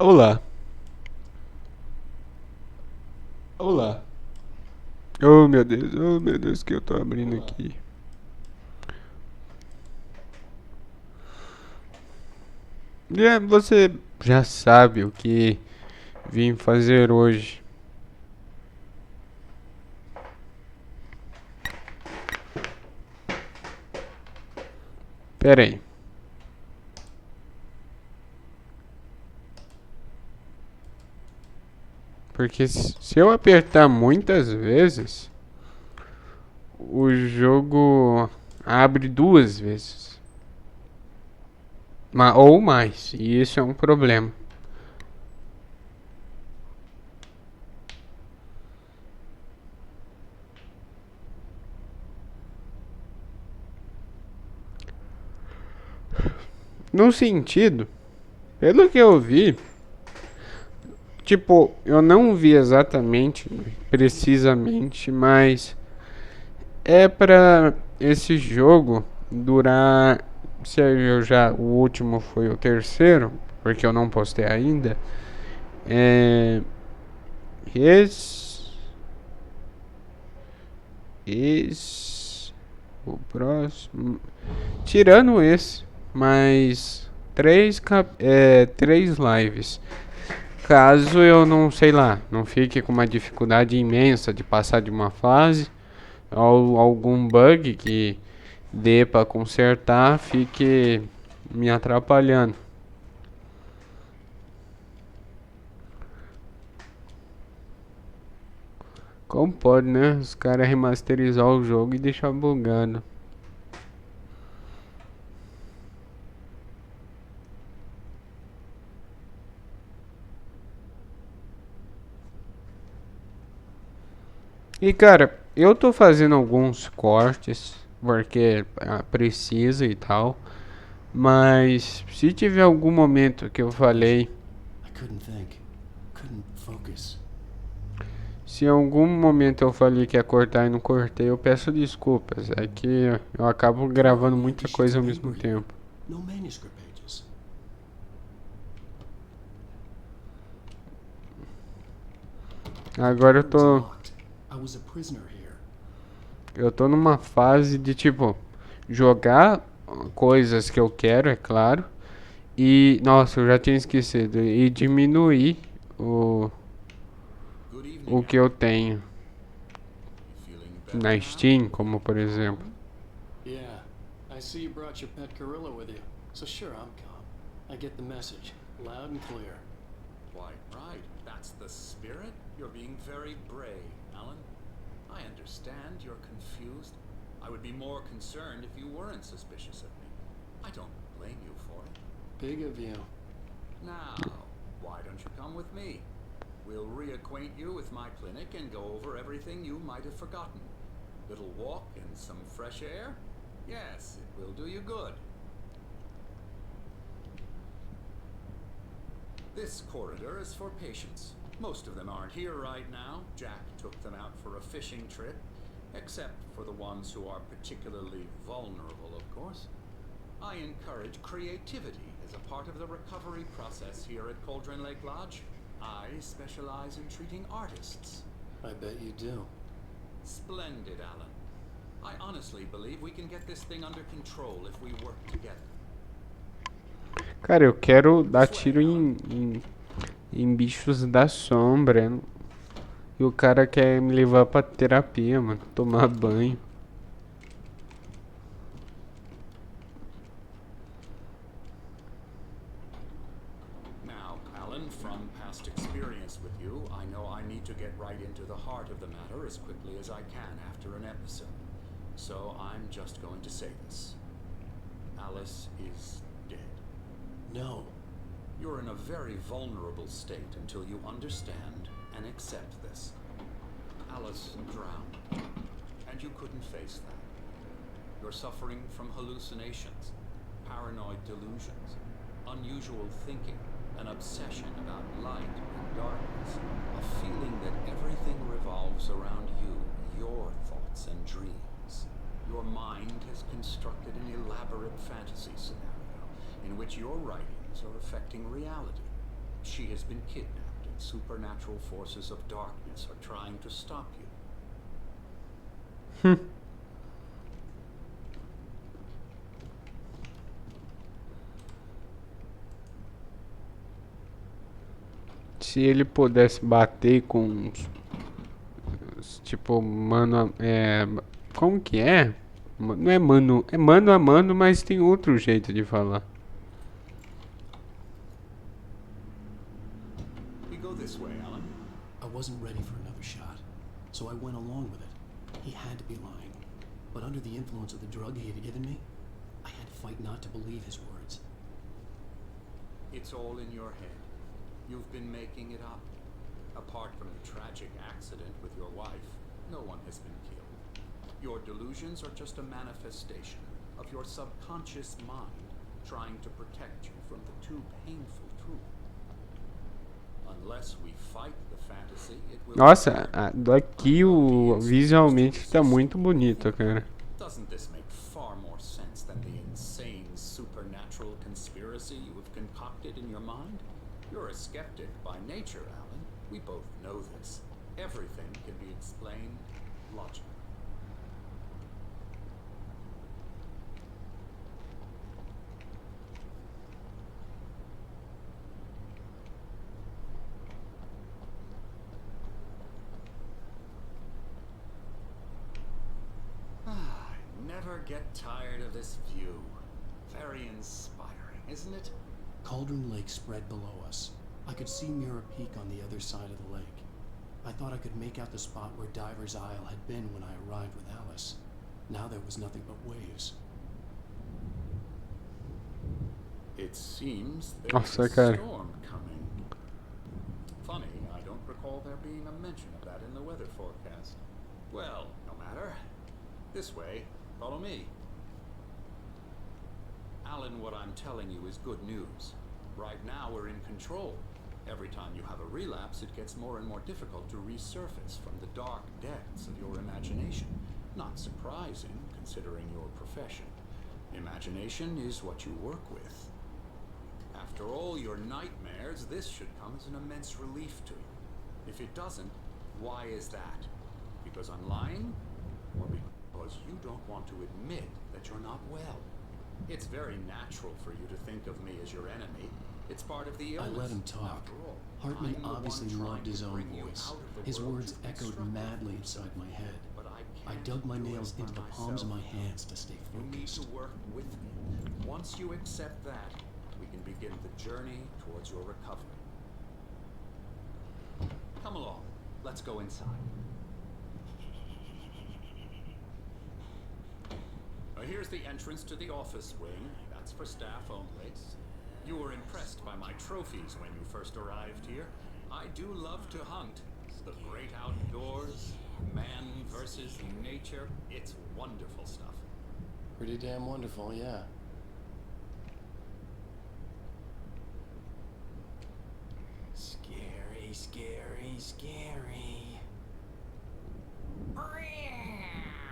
Olá. Olá. Oh meu Deus, que eu tô abrindo aqui. Você já sabe o que vim fazer hoje. Pera aí. Porque se eu apertar muitas vezes, o jogo abre duas vezes. Ou mais. E isso é um problema. No sentido, pelo que eu vi, tipo, eu não vi exatamente, precisamente, mas é pra esse jogo durar. Se eu já. O último foi o terceiro, porque eu não postei ainda. É. Esse. Esse. O próximo. Tirando esse, mais três lives. Caso eu não, sei lá, não fique com uma dificuldade imensa de passar de uma fase, ou algum bug que dê pra consertar fique me atrapalhando. Como pode, né? Os caras remasterizar o jogo e deixar bugando. E cara, eu tô fazendo alguns cortes porque precisa e tal. Mas se tiver algum momento que eu falei, se em algum momento eu falei que ia cortar e não cortei, eu peço desculpas. É que eu acabo gravando muita coisa ao mesmo tempo. Agora eu tô numa fase de tipo jogar coisas que eu quero, é claro. E nossa, eu já tinha esquecido e diminuir o o que eu tenho na Steam, como por exemplo. Yeah, I see you brought your pet gorilla with you. So sure, I'm calm. I get the message, loud and clear. Quite right. That's the spirit. You're being very brave, Alan. I understand you're confused. I would be more concerned if you weren't suspicious of me. I don't blame you for it. Big of you. Now, why don't you come with me? We'll reacquaint you with my clinic and go over everything you might have forgotten. Little walk and some fresh air? Yes, it will do you good. This corridor is for patients. Most of them aren't here right now. Jack took them out for a fishing trip, except for the ones who are particularly vulnerable, of course. I encourage creativity as a part of the recovery process here at Cauldron Lake Lodge. I specialize in treating artists. I bet you do. Splendid, Alan. I honestly believe we can get this thing under control if we work together. Cara, eu quero dar tiro em bichos da sombra. E o cara quer me levar pra terapia, mano. Tomar banho. Now, Alan, from past experience with you, I know I need to get right into the heart of the matter as quickly as I can after an episode. So I'm just going to say this. Alice is dead. No. You're in a very vulnerable state until you understand and accept this. Alice drowned, and you couldn't face that. You're suffering from hallucinations, paranoid delusions, unusual thinking, an obsession about light and darkness, a feeling that everything revolves around you, your thoughts and dreams. Your mind has constructed an elaborate fantasy scenario in which your writings are affecting reality. She has been kidnapped, and supernatural forces of darkness are trying to stop you. Se ele pudesse bater com tipo, mano, como que é? Não é mano, é mano a mano, mas tem outro jeito de falar. We go this way, Alan. I wasn't ready for another shot, so I went along with it. He had to be lying. But under the influence of the drug he had given me, I had to fight not to believe his words. It's all in your head. You've been making it up. Apart from the tragic accident with your wife, no one has been killed. Your delusions are just a manifestation of your subconscious mind trying to protect you from the too painful truth. Unless we fight the fantasy, it will. Nossa, daqui visualmente tá muito bonito, cara. Doesn't this make far more sense than the insane supernatural conspiracy you have concocted in your mind? You're a skeptic by nature, Alan. We both know this. Everything can be explained logically. I never get tired of this view. Very inspiring, isn't it? Cauldron Lake spread below us. I could see Mirror Peak on the other side of the lake. I thought I could make out the spot where Diver's Isle had been when I arrived with Alice. Now there was nothing but waves. It seems Oh, there's so a good. storm coming. Funny, I don't recall there being a mention of that in the weather forecast. Well, no matter. This way, follow me. Alan, what I'm telling you is good news. Right now we're in control. Every time you have a relapse, it gets more and more difficult to resurface from the dark depths of your imagination. Not surprising, considering your profession. Imagination is what you work with. After all your nightmares, this should come as an immense relief to you. If it doesn't, why is that? Because I'm lying? Or because you don't want to admit that you're not well? It's very natural for you to think of me as your enemy. It's part of the illness. I let him talk. After all, Hartman I'm the one obviously trying loved his to own bring you voice. out of the His world words you've echoed constructed madly for inside yourself. my head. But I can't dug my do it nails by into the palms of my myself. hands to stay You need focused. to work with me. Once you accept that, we can begin the journey towards your recovery. Come along. Let's go inside. Here's the entrance to the office wing. That's for staff only. You were impressed by my trophies when you first arrived here. I do love to hunt. The great outdoors, man versus nature. It's wonderful stuff. Pretty damn wonderful, yeah. Scary, scary, scary.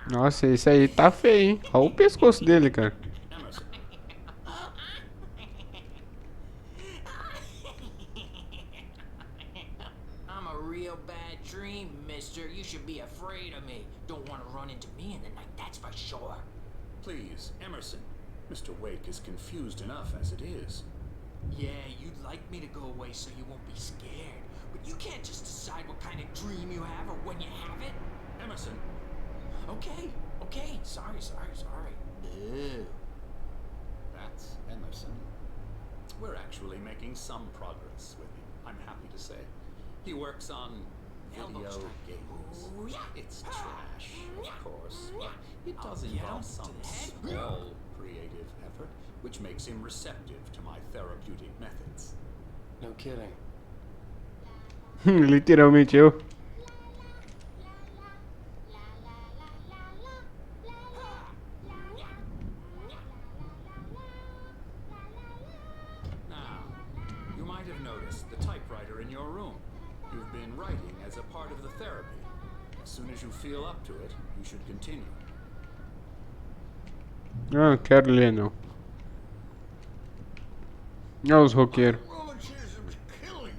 Nossa, esse aí tá feio, hein? Olha o pescoço dele, cara. Emerson, I'm a real bad dream, mister. You should be afraid of me. Don't want to run into me in the night, that's for sure. please, Emerson. Mr. Wake is confused enough as it is. Yeah, you'd like me to go away so you won't be scared. But you can't just decide what kind of dream you have or when you have it. Emerson, Okay, okay. Sorry. Ew. that's Emerson. We're actually making some progress with him, I'm happy to say. He works on Elbow video strike. games. Ooh, yeah. It's trash, of course, but it I'll does get involve him some to the head. small creative effort, which makes him receptive to my therapeutic methods. No kidding. Literalmente eu. Now, you might have noticed the typewriter in your room. You've been writing as a part of the therapy. As soon as you feel up to it, you should continue. Ah, quero ler não. Olha os roqueiros. Roman citizens killing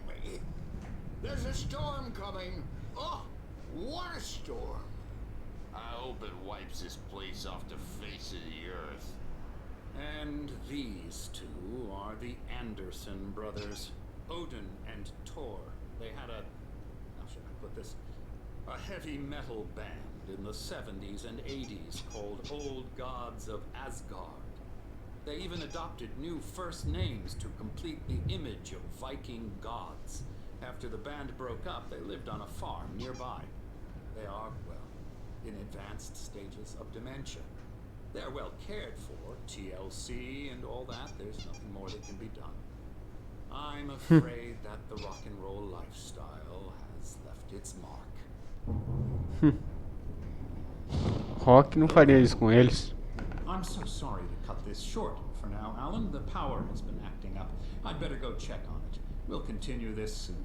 wipes this place off the face of the earth. And these two are the Anderson brothers, Odin and Thor. They had how should I put this? A heavy metal band in the 70s and 80s called Old Gods of Asgard. They even adopted new first names to complete the image of Viking gods. After the band broke up, they lived on a farm nearby. They are, well, in advanced stages of dementia. They're well cared for, TLC and all that. There's nothing more that can be done. I'm afraid that the rock and roll lifestyle has left its mark. Rock não faria isso com eles. I'm so sorry to cut this short for now, Alan. The power has been acting up. I'd better go check on it. We'll continue this soon.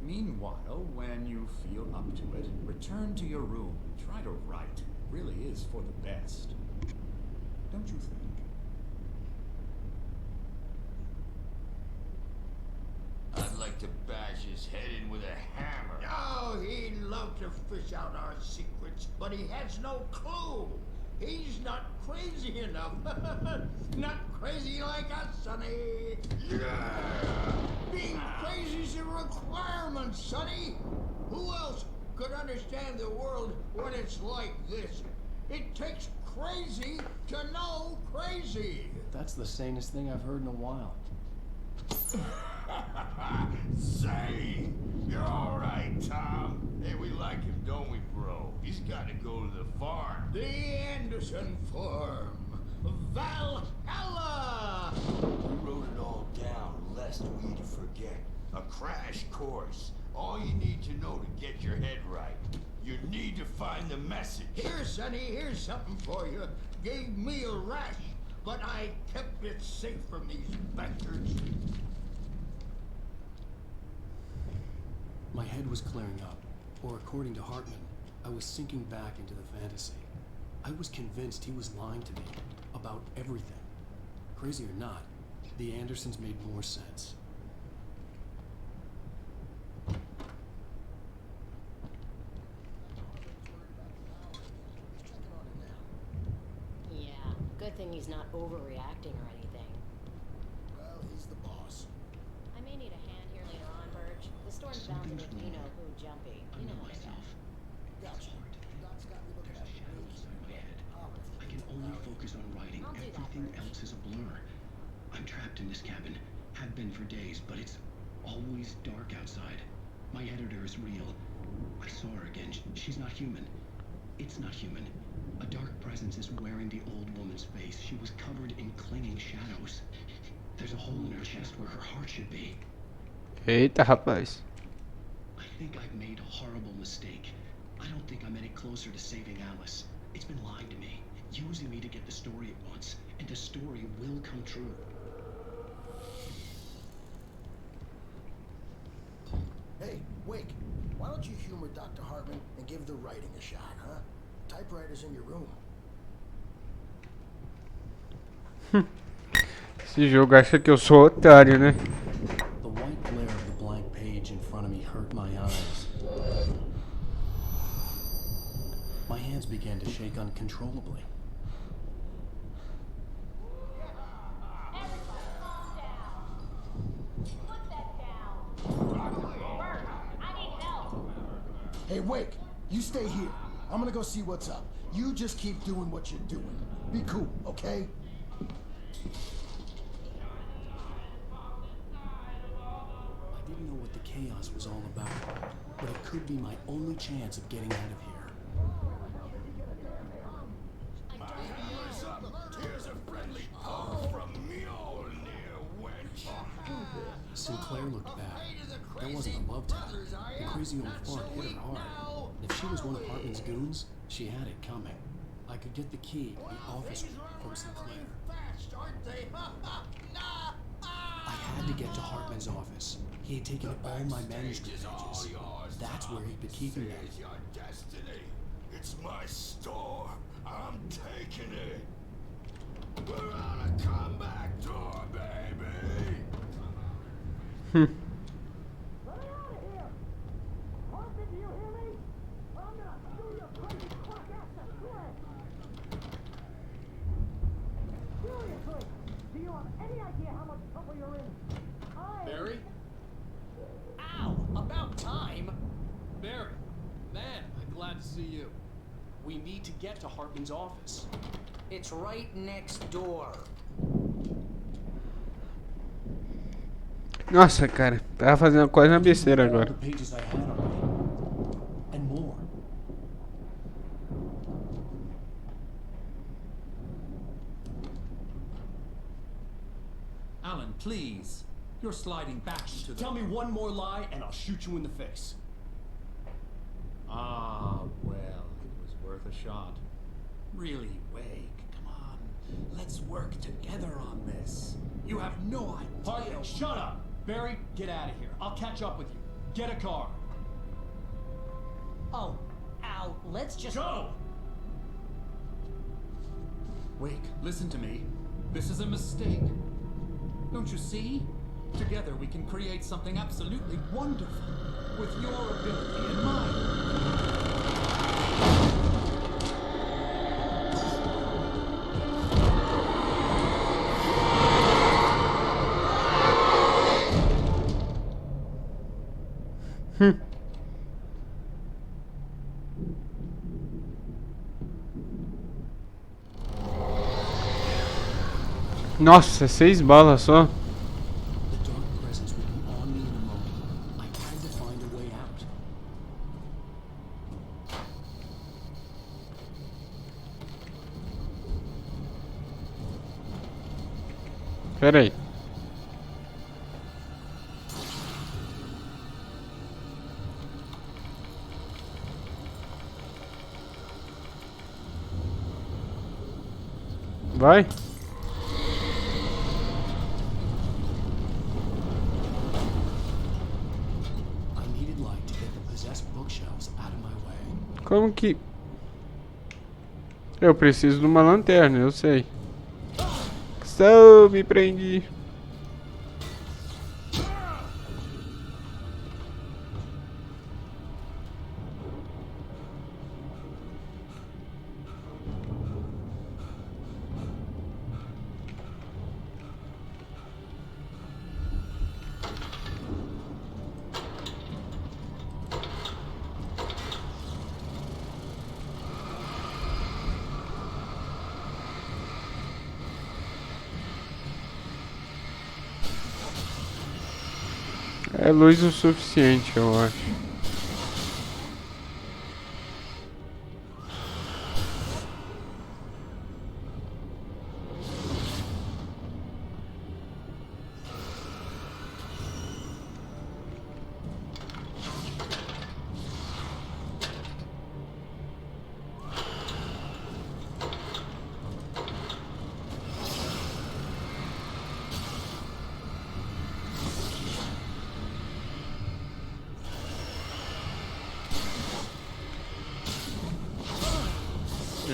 Meanwhile, when you feel up to it, return to your room and try to write. It really is for the best. Don't you think? I'd like to bash his head in with a hammer. Oh, he'd love to fish out our secrets, but he has no clue. He's not crazy enough. Not crazy like us, Sonny. Yeah! Being crazy's a requirement, Sonny. Who else could understand the world when it's like this? It takes crazy to know crazy. That's the sanest thing I've heard in a while. Say, you're all right, Tom. Hey, we like him, don't we, bro? He's got to go to the farm. The Anderson Farm. Valhalla! We wrote it all down, lest we'd forget. A crash course. All you need to know to get your head right. You need to find the message. Here, Sonny, here's something for you. Gave me a rash, but I kept it safe from these bastards. My head was clearing up, or according to Hartman, I was sinking back into the fantasy. I was convinced he was lying to me about everything. Crazy or not, the Andersons made more sense. Yeah, good thing he's not overreacting or anything. Well, he's the boss. I may need a hand here later on, Burge. The storm's bound to make you know who jumpy. You know how they go. Gotcha. Doc's got me looking at I can only focus on writing. I'll do that Everything first. else is a blur. I'm trapped in this cabin. Have been for days, but it's always dark outside. My editor is real. I saw her again. She's not human. It's not human. A dark presence is wearing the old woman's face. She was covered in clinging shadows. There's a hole in her chest where her heart should be. Eita, rapaz. I think I've made a horrible mistake. I don't think I'm any closer to saving Alice. It's been lying to me, using me to get the story it wants, and the story will come true. Hey, Wake, why don't you humor Dr. Hartman and give the writing a shot, huh? Typewriter's in your room. Esse jogo acha que eu sou otário, né? The white glare of the blank page in front of me hurt my eyes. My hands began to shake uncontrollably. Everybody calm down. Put that down. Bert, I need help. Hey, Wake, you stay here. I'm gonna go see what's up. You just keep doing what you're doing. Be cool, okay? I didn't know what the chaos was all about, but it could be my only chance of getting out of here. Here's a friendly poke from Mjolnir, wench. Sinclair looked bad. That wasn't a love tap. The crazy old fart hit her hard. If she was one of Hartman's goons, she had it coming. I could get the key to the office from Sinclair. Fast, aren't they? I had to get to Hartman's office. He had taken all my manuscript pages. That's where he'd been keeping them. It's your destiny. It's my store. I'm taking it. We're on a comeback tour, baby. any idea how much trouble you're in. Barry? Ow! About time! Barry, man, I'm glad to see you. We need to get to Hartman's office. It's right next door. Nossa, cara, tava fazendo quase uma besteira All agora. the pages I had already. And more. Alan, please. You're sliding back into the... Tell me one more lie and I'll shoot you in the face. Ah, well, it was worth a shot. Really, Wake, come on. Let's work together on this. You have no idea. Hartman, shut up! Barry, get out of here. I'll catch up with you. Get a car. Oh, Al, let's just... Go! Wake, listen to me. This is a mistake. Don't you see? Together we can create something absolutely wonderful. With your ability and mine. Nossa, 6 balas só. The dark presence will be on me in a moment. I had to find a way out. Pera aí. Vai. I needed light to get the possessed bookshelves out of my way. Como que... Eu preciso de uma lanterna, eu sei. Só me prendi. É luz o suficiente, eu acho.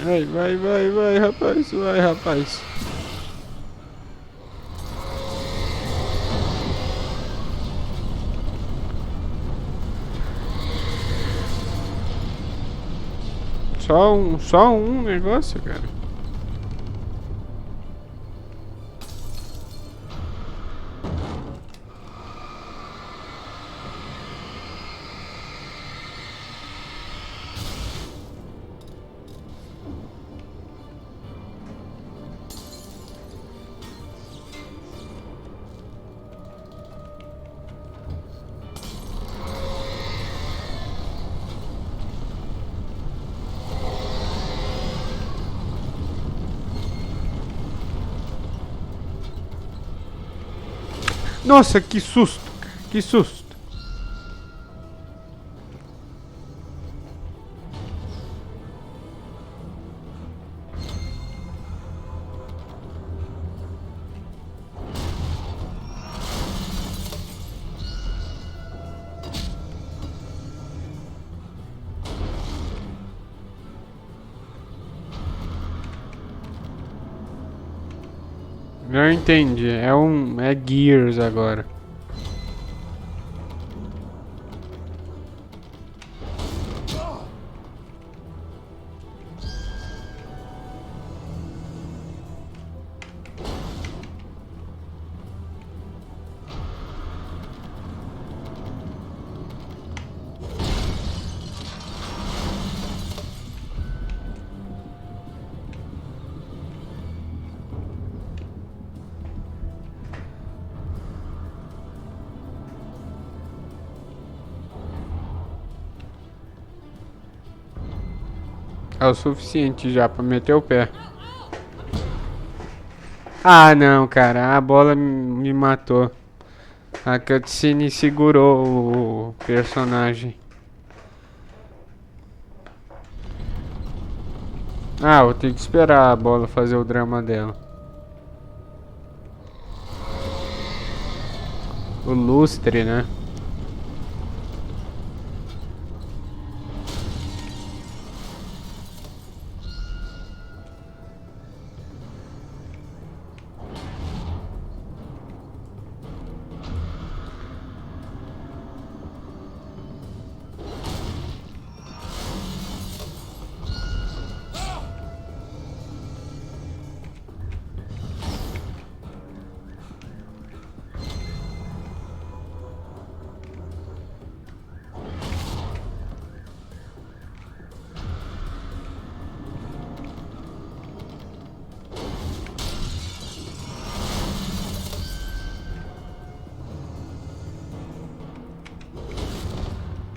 Vai, rapaz, vai, rapaz. Só um negócio, cara. Nossa, que susto, cara, que susto. Não entendi, é Gears agora. É o suficiente já pra meter o pé. Ah, não, cara. A bola me matou. A cutscene segurou o personagem. Ah, vou ter que esperar a bola fazer o drama dela. O lustre, né?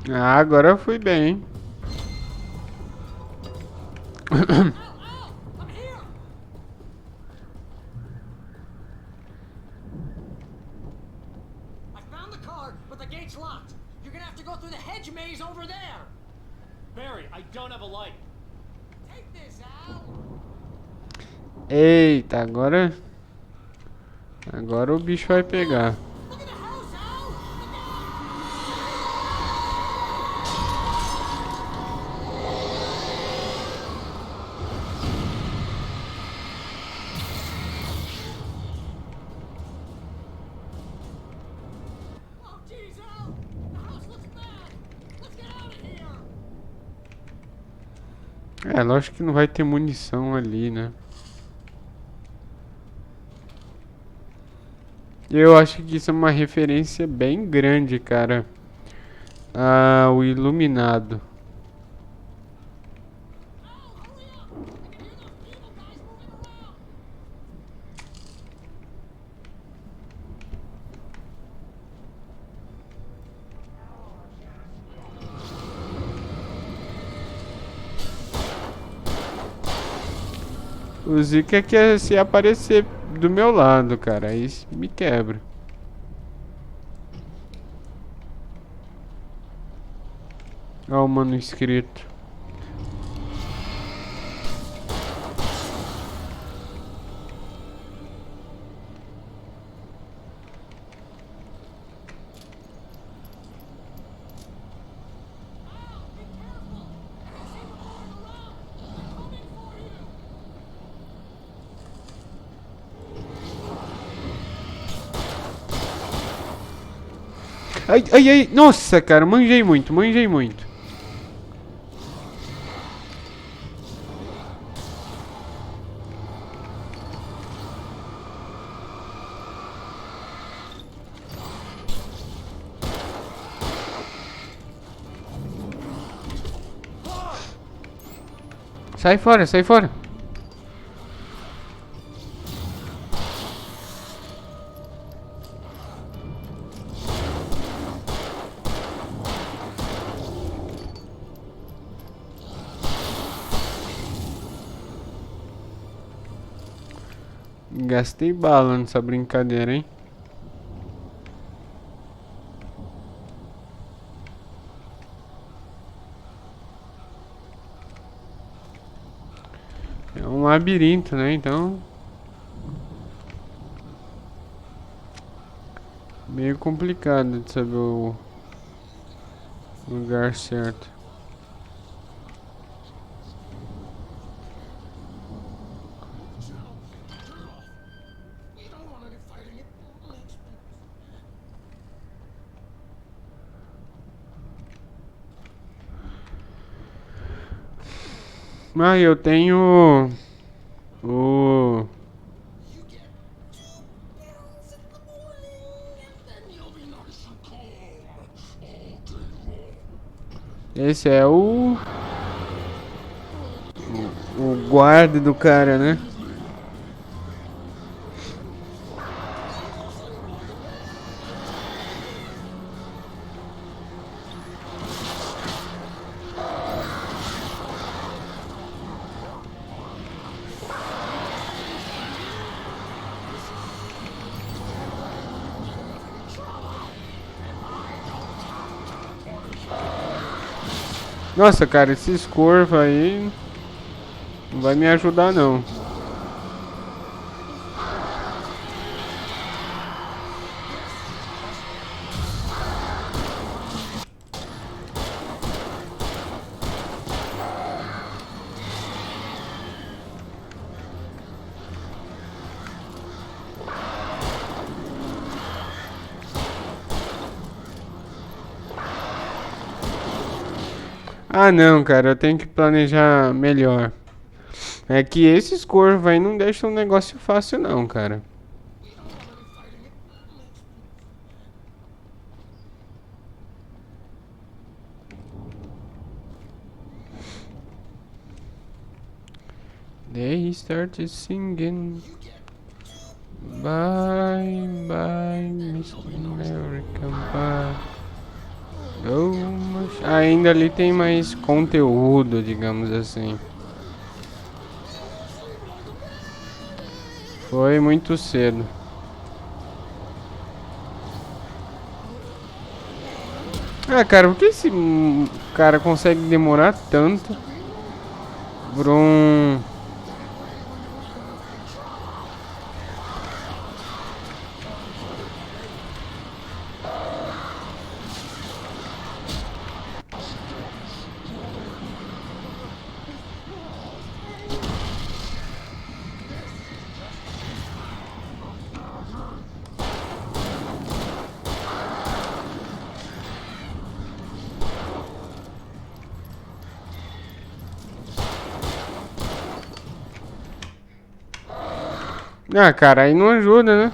Ah, agora eu fui bem, hein? I'm here! I found the card, but the gate's locked. You're gonna have to go through the hedge maze over there. Barry, I don't have a light. Take this, Al. Eita, agora. Agora o bicho vai pegar. Look at the house, Al. Oh, jeez, Al. The house looks bad. Let's get out of here. É, lógico que não vai ter munição ali, né? Eu acho que isso é uma referência bem grande, cara. Ah, o Iluminado. Al, hurry up. I can hear those evil guys moving around. O Zika quer se aparecer do meu lado, cara. Aí me quebra. Ó o manuscrito. Al, be careful. I see them moving around. They're coming for you. Ai, ai, ai. Nossa, cara. Manjei muito, manjei muito. Sai fora, sai fora. Gastei bala nessa brincadeira, hein? É um labirinto, né? Então. Meio complicado de saber o lugar certo. Ah, eu tenho o esse é o guarda do cara, né? Nossa, cara, esses corvos aí não vai me ajudar não. Ah não, cara, eu tenho que planejar melhor. É que esses corvos aí não deixam um negócio fácil não, cara. They started singing bye bye Mr. American Pie. Ainda ali tem mais conteúdo, digamos assim. Foi muito cedo. Ah, cara, por que esse cara consegue demorar tanto por um... Ah, cara, aí não ajuda, né?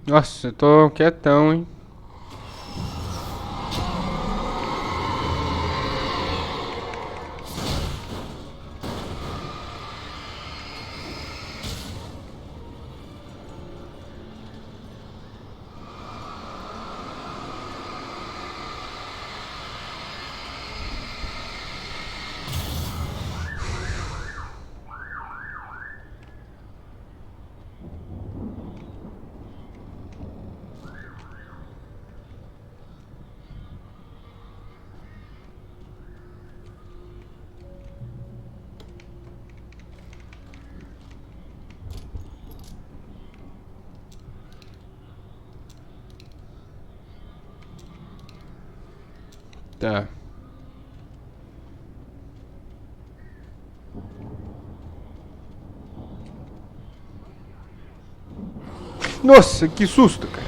Nossa, eu tô quietão, hein? Tá. Nossa, que susto, cara.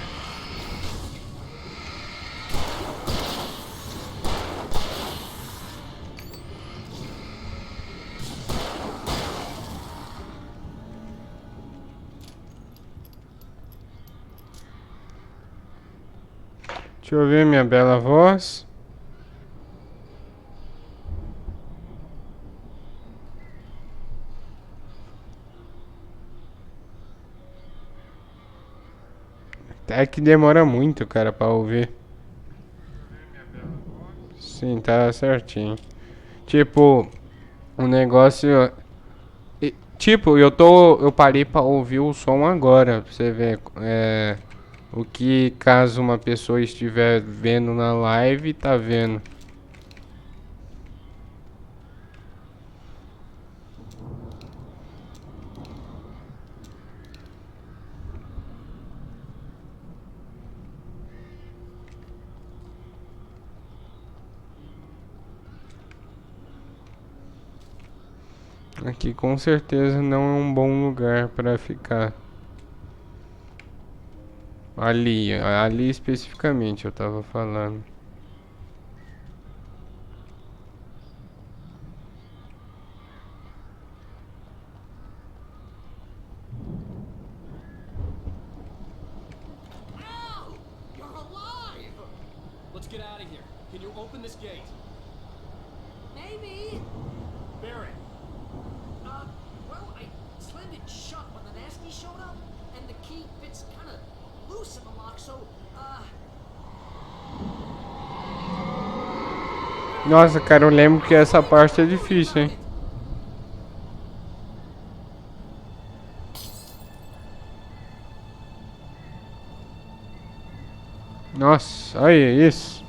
Deixa eu ver minha bela voz. Até que demora muito, cara, pra ouvir. Sim, tá certinho. Tipo, o negócio. Tipo, eu parei pra ouvir o som agora, pra você ver. O que caso uma pessoa estiver vendo na live, tá vendo. Aqui com certeza não é um bom lugar pra ficar. Ali especificamente eu tava falando. Al! You're alive! Let's get out of here. Can you open this gate? Maybe. Barry. Well, I slammed it shut when the nasty showed up, and the key fits kind of loose in the lock, so, Nossa, cara, eu lembro que essa parte é difícil, hein? Nossa, olha isso.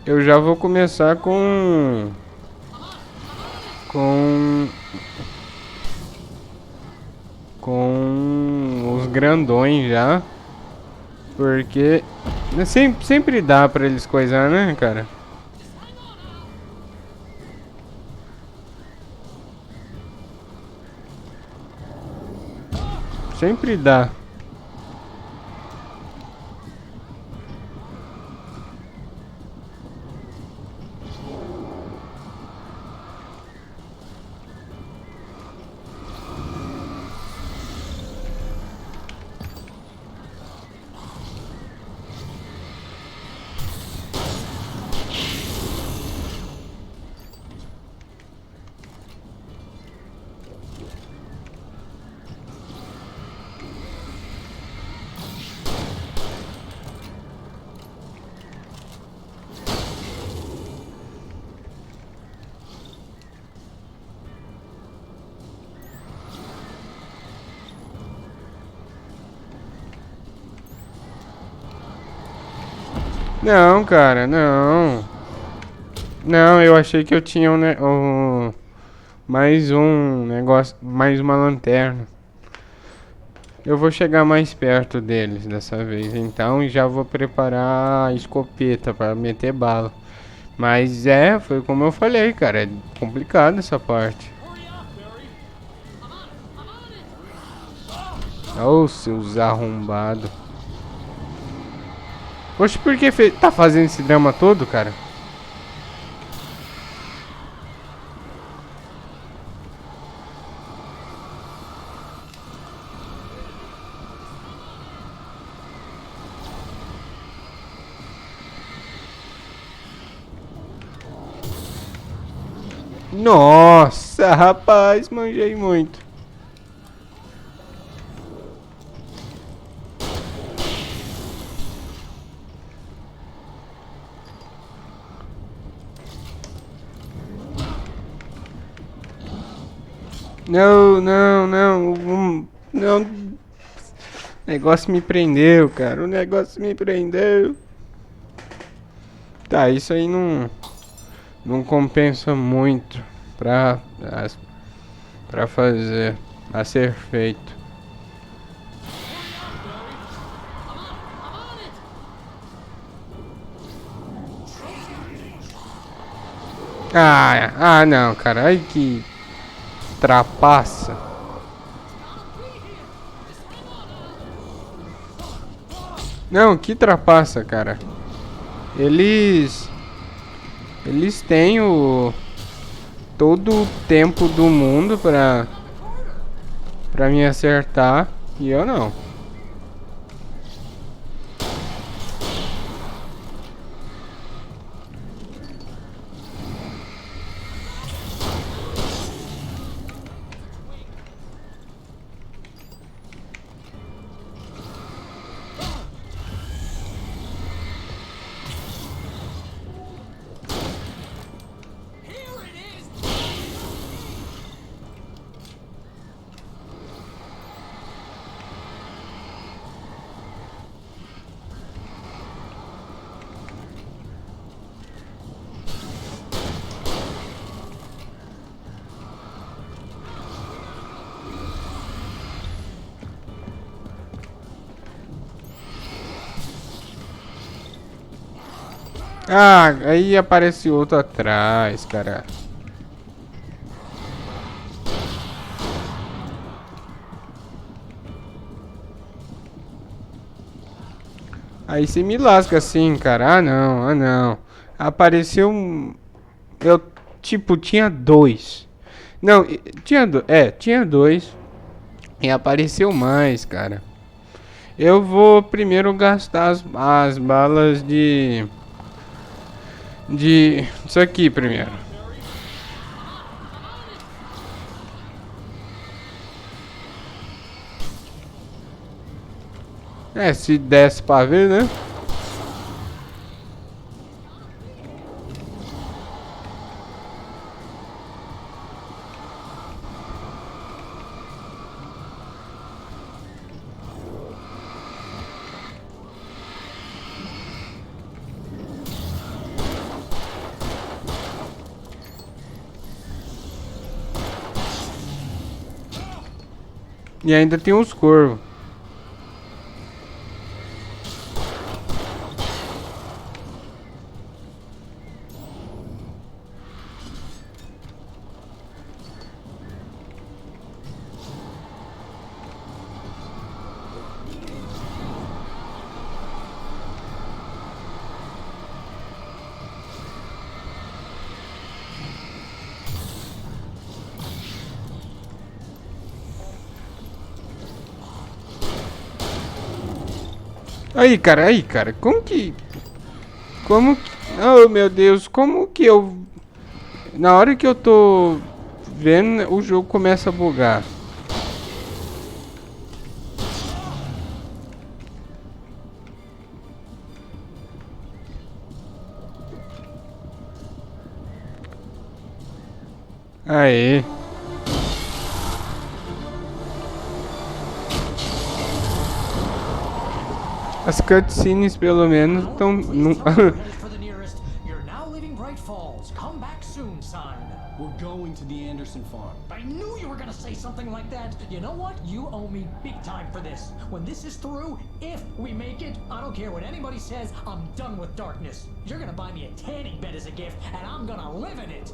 Eu já vou começar com os grandões já, porque sempre dá pra eles coisar, né, cara? Sempre dá. Não, cara, não. Não, eu achei que eu tinha mais um negócio, mais uma lanterna. Eu vou chegar mais perto deles dessa vez, então, e já vou preparar a escopeta para meter bala. Mas foi como eu falei, cara, é complicado essa parte. Ô, seus arrombados. Poxa, por que tá fazendo esse drama todo, cara? Nossa, rapaz, manjei muito. Não, não, não. Não. O negócio me prendeu, cara. O negócio me prendeu. Tá, isso aí não compensa muito pra fazer, a ser feito. Não, cara. Ai, que trapaça. Não, que trapaça, cara. Eles têm todo o tempo do mundo pra me acertar e eu não. Aí aparece outro atrás, cara. Aí você me lasca assim, cara. Não. Apareceu um. Eu, tipo, tinha dois. Não, tinha dois. E apareceu mais, cara. Eu vou primeiro gastar as balas de. Isso aqui primeiro. Se desse pra ver, né? E ainda tem os corvos. Aí, cara, como que... Oh, meu Deus, como que eu... Na hora que eu tô vendo, o jogo começa a bugar. Aê. As cutscenes, pelo menos, estão... We're going to the Anderson farm. I knew you were gonna say something like that. You know what? You owe me big time for this. When this is through, if we make it, I don't care what anybody says, I'm done with darkness. You're gonna buy me a tanning bed as a gift, and I'm gonna live in it.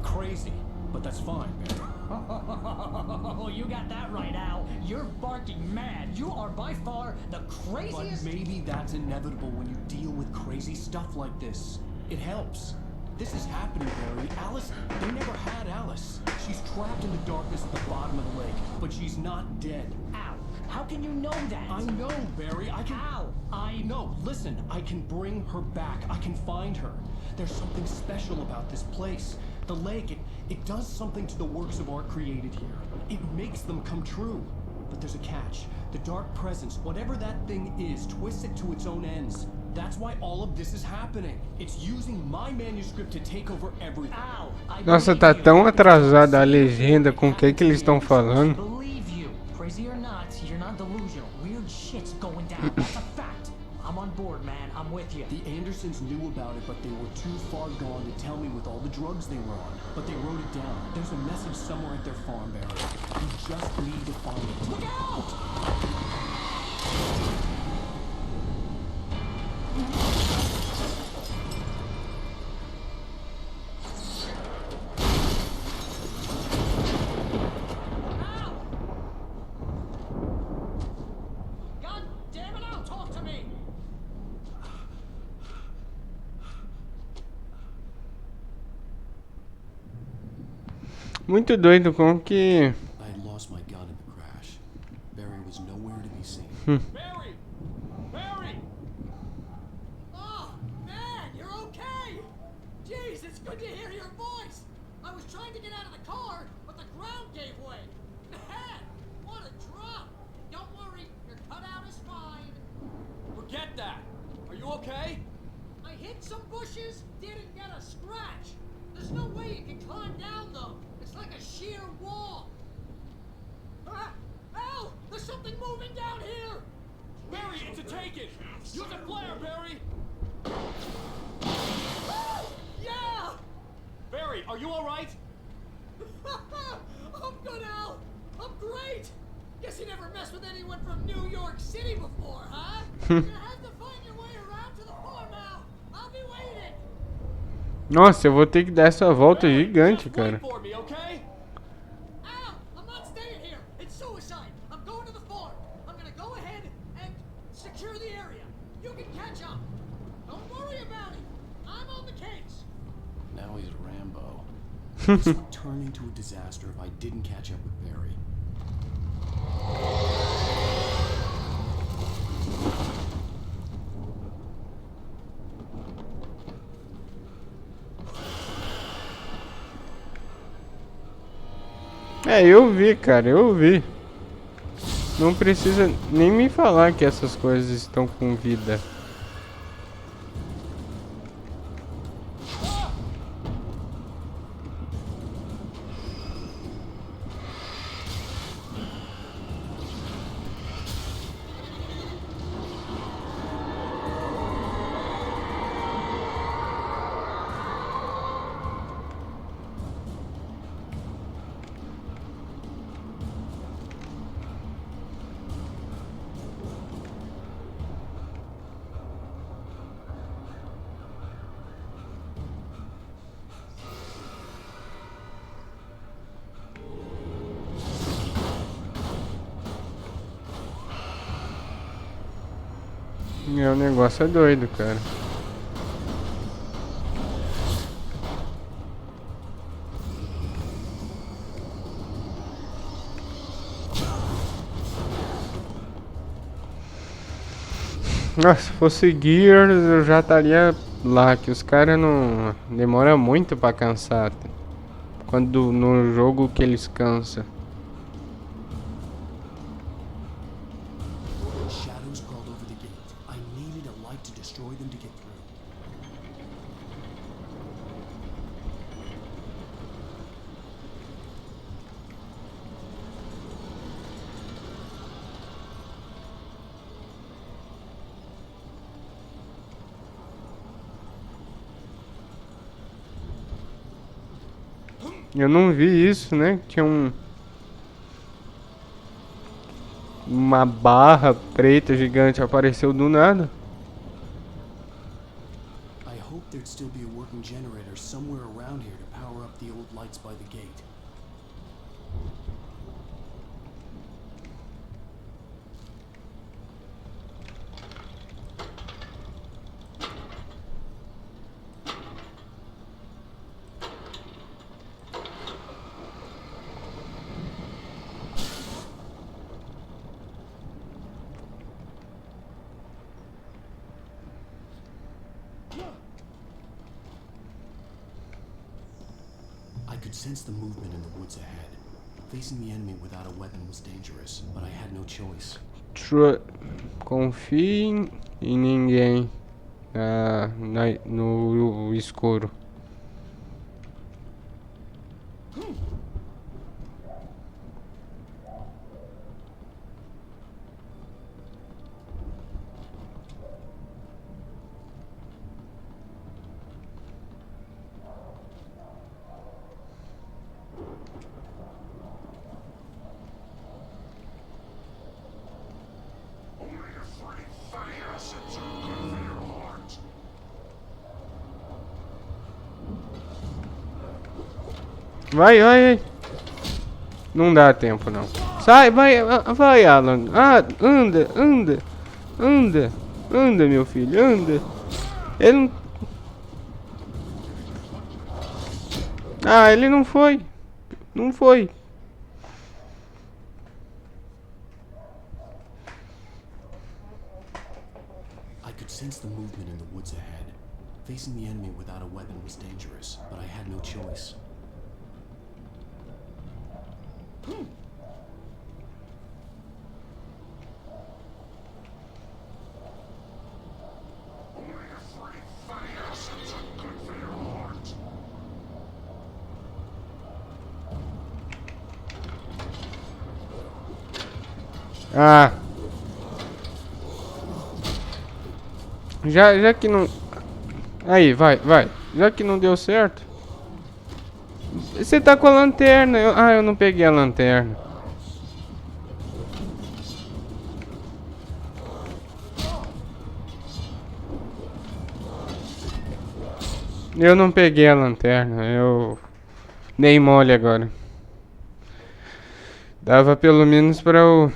Crazy, but that's fine, Barry. Oh, you got that right, Al. You're barking mad. You are by far the craziest... But maybe that's inevitable when you deal with crazy stuff like this. It helps. This is happening, Barry. Alice, they never had Alice. She's trapped in the darkness at the bottom of the lake, but she's not dead. Al, how can you know that? I know, Barry. I can... Al, No, listen. I can bring her back. I can find her. There's something special about this place. The lake, it does something to the works of art created here. It makes them come true. But there's a catch. The dark presence, whatever that thing is, twists it to its own ends. That's why all of this is happening. It's using my manuscript to take over everything. Nossa, tá tão atrasada a legenda com o que eles estão falando. Believe you, crazy or not, you're not delusional. Weird shit hell, that's a fact. I'm on board, man. I'm with you. The Andersons knew about it, but they were too far gone to tell me with all the drugs they were on. But they wrote it down. There's a message somewhere at their farm, Barry. You just need to find it. Look out! God damn it, Al, talk to me! Muito doido como que. I had lost my gun in the crash. Barry was nowhere to be seen. Barry! Barry! Oh, man, you're okay! Jeez, it's good to hear your voice! I was trying to get out of the car, but the ground gave way. Man, what a drop! Don't worry, your cutout is fine. Forget that! Are you okay? I hit some bushes, didn't get a scratch. There's no way you can climb down, though. It's like a sheer wall. Ah! Al! There's something moving down here! Barry, it's a taken! Use a flare, Barry! Ah! Yeah! Barry, are you alright? I'm good, Al. I'm great. Guess you never messed with anyone from New York City before, huh? You're gonna have to find your way around to the farm, Al. I'll be waiting. Nossa, eu vou ter que dar essa volta Barry, gigante, just cara. wait for me, okay? Al, I'm not staying here. It's suicide. I'm going to the farm. I'm gonna go ahead and secure the area. You can catch up. Don't worry about it. I'm on the case. Now he's Rambo. This would turn into a disaster if I didn't catch up with Barry. É, eu vi, cara, eu vi. Não precisa nem me falar que essas coisas estão com vida. O negócio é doido, cara. Nossa, se fosse Gears eu já estaria lá, que os caras não demora muito pra cansar. Quando no jogo que eles cansam. Shadows crawled over the gate. I needed a light to destroy them to get through. Eu não vi isso, né? Tinha uma barra preta gigante apareceu do nada. I hoped there'd still be a working generator somewhere around here to power up the old lights by the gate. I could sense the movement in the woods ahead. Facing the enemy without a weapon was dangerous, but I had no choice. Confie em ninguém no escuro. Vai, vai, vai. Não dá tempo, não. Sai, vai, vai, Alan. Ah, anda, anda. Anda. Anda, meu filho, anda. Ele não... Ah, ele não foi. Não foi. I could sense the movement in the woods ahead. Facing the enemy without a weapon was dangerous, but I had no choice. Ah. Já que não... Aí, vai, vai. Já que não deu certo. Você tá com a lanterna. Ah, eu não peguei a lanterna. Eu não peguei a lanterna. Eu dei mole agora. Dava pelo menos pra eu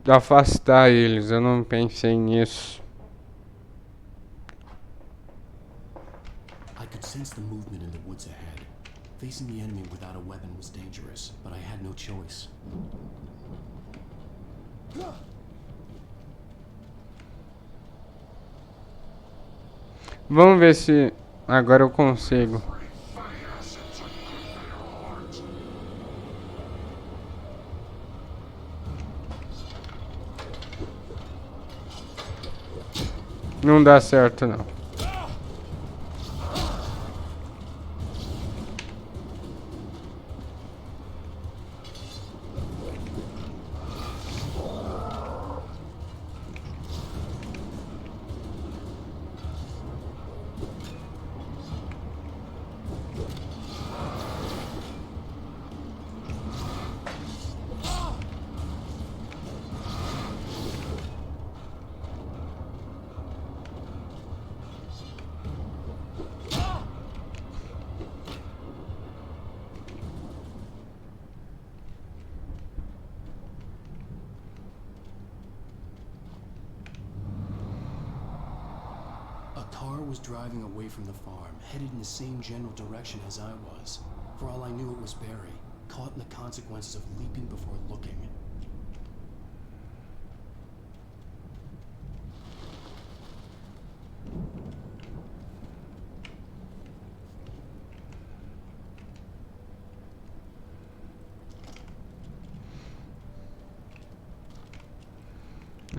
afastar eles. Eu não pensei nisso. I could sense the movement in the woods ahead. Facing the enemy without a weapon was dangerous, but I had no choice. Vamos ver se agora eu consigo. Não dá certo, não. A car was driving away from the farm, headed in the same general direction as I was. For all I knew, it was Barry, caught in the consequences of leaping before looking.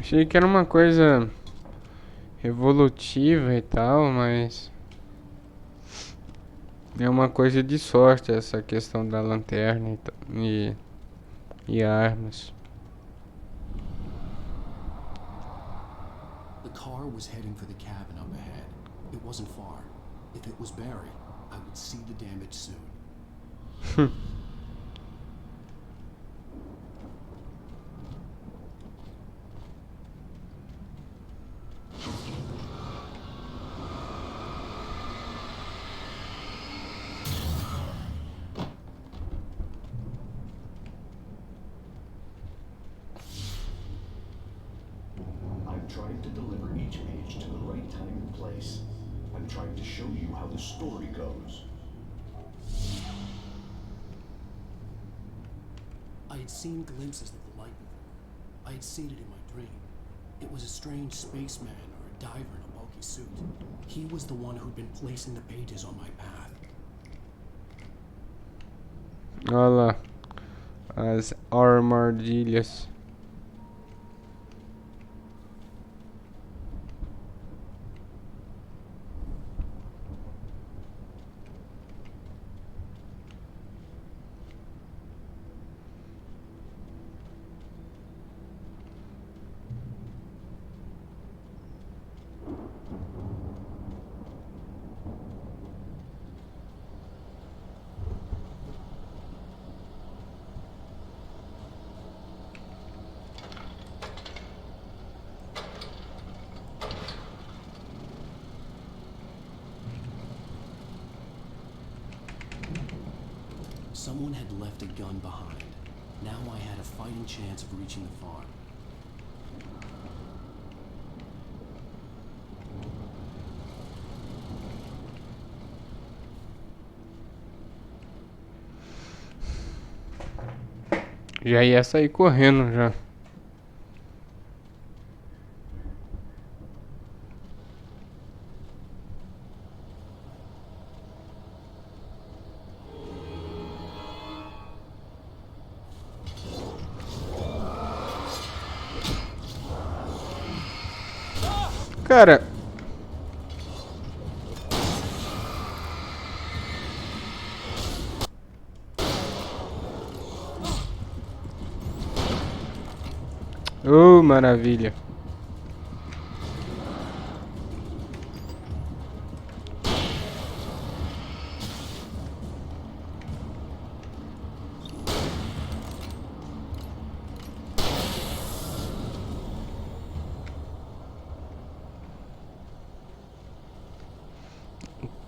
Achei que era uma coisa evolutiva e tal, mas é uma coisa de sorte essa questão da lanterna e armas. The car was heading for the cabin up ahead. It wasn't far. If it was Barry, I would see the damage soon. I'm trying to deliver each page to the right time and place. I'm trying to show you how the story goes. I had seen glimpses of the light before. I had seen it in my dream. It was a strange spaceman or a diver in a bulky suit. He was the one who'd been placing the pages on my path. Olha lá, as armadilhas. Someone had left a gun behind. Now I had a fighting chance of reaching the farm. Já ia sair correndo já. Cara, oh, maravilha.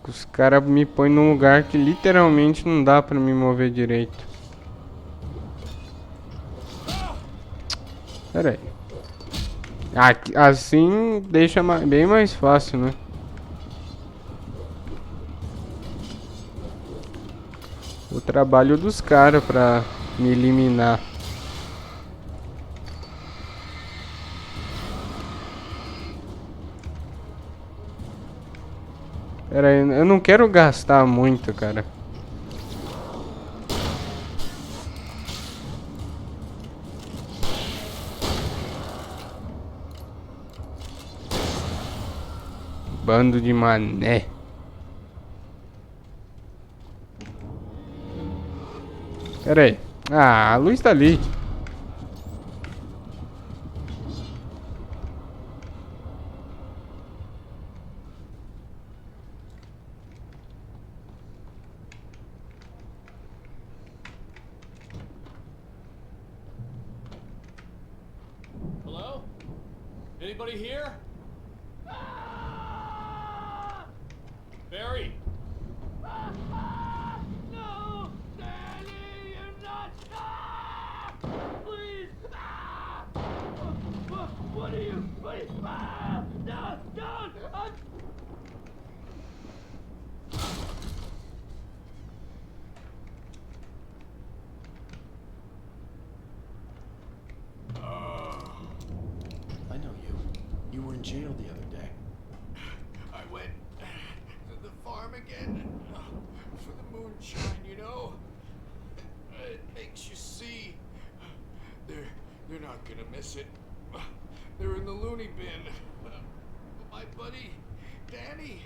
Os caras me põem num lugar que literalmente não dá pra me mover direito. Pera aí. Assim deixa bem mais fácil, né? O trabalho dos caras pra me eliminar. Pera aí, eu não quero gastar muito, cara. Bando de mané. Pera aí. Ah, a luz tá ali. Hello? Anybody here? Barry? No! Danny, you're not! Ah! Please! Ah! What are you? Please! Ah! No! Don't! I know you. You were in jail the other day. I went to the farm again for the moonshine, you know. It makes you see. They're not gonna miss it. They're in the loony bin. My buddy, Danny,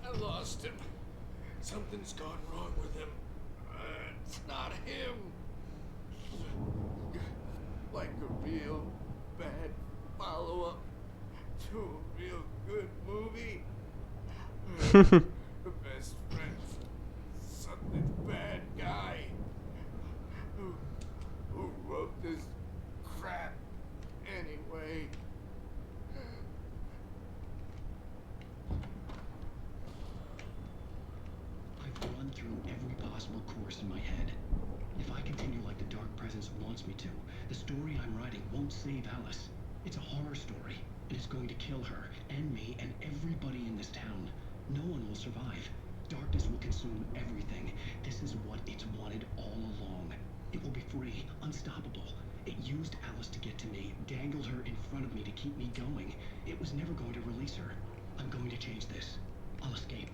I lost him. Something's gone wrong with him. It's not him. Like a real bad follow-up to a real good movie. The best friend's something bad guy who wrote this crap anyway. I've run through every possible course in my head. If I continue like the Dark Presence wants me to, the story I'm writing won't save Alice. It's a horror story, and it's going to kill her, and me, and everybody in this town. No one will survive. Darkness will consume everything. This is what it's wanted all along. It will be free, unstoppable. It used Alice to get to me, dangled her in front of me to keep me going. It was never going to release her. I'm going to change this. I'll escape.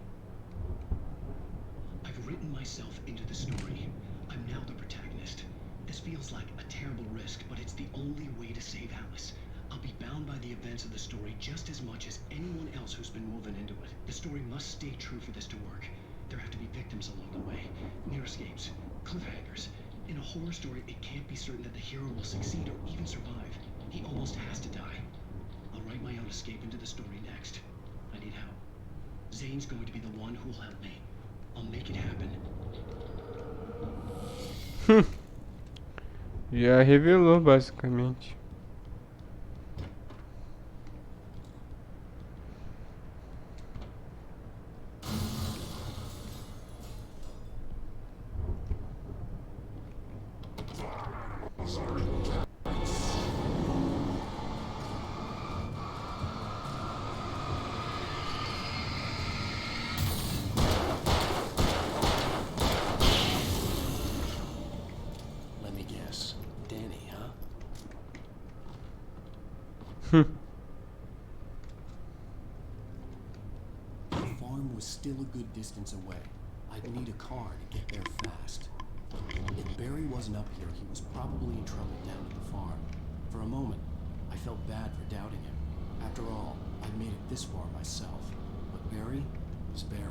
I've written myself into the story. I'm now the protagonist. This feels like a terrible risk, but it's the only way to save Alice. I'll be bound by the events of the story just as much as anyone else who's been woven into it. The story must stay true for this to work. There have to be victims along the way, near escapes, cliffhangers. In a horror story, it can't be certain that the hero will succeed or even survive. He almost has to die. I'll write my own escape into the story next. I need help. Zane's going to be the one who'll help me. I'll make it happen. Já revelou basicamente. The farm was still a good distance away. I'd need a car to get there fast. If Barry wasn't up here, he was probably in trouble down at the farm. For a moment, I felt bad for doubting him. After all, I'd made it this far myself. But Barry was Barry.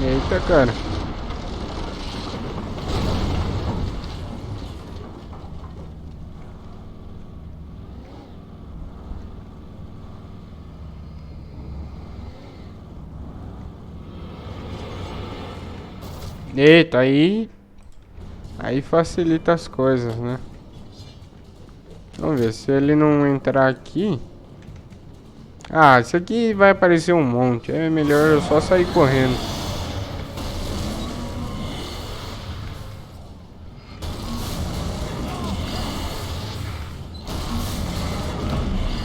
Eita, cara. Eita, aí facilita as coisas, né? Vamos ver se ele não entrar aqui. Ah, isso aqui vai aparecer um monte. É melhor eu só sair correndo.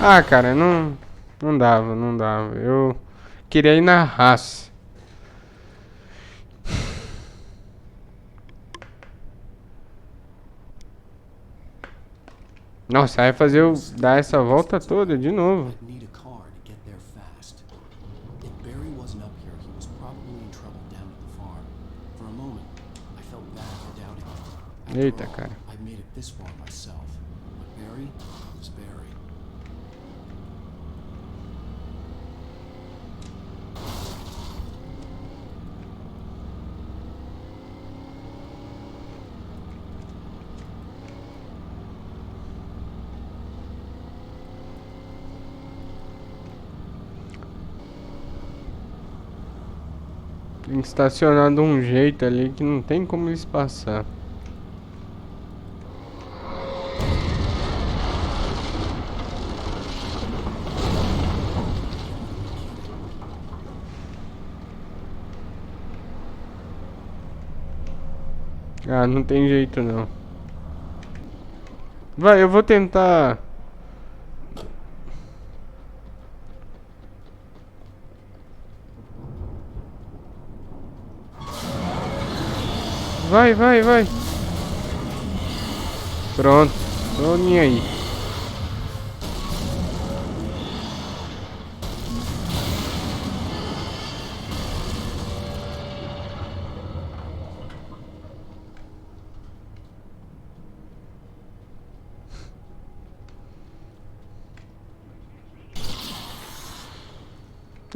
Ah, cara, não dava, não dava. Eu queria ir na raça. Nossa, vai fazer eu dar essa volta toda de novo. I'd need a car to get there fast. If Barry wasn't up here, he was probably in trouble down at the farm. For a moment, I felt bad for doubting him. After Eita, all, cara. I'd made it this far myself. But Barry was Barry. Tem que estacionar de um jeito ali que não tem como eles passar. Ah, não tem jeito não. Vai, eu vou tentar. Vai, vai, vai. Pronto, tô nem aí.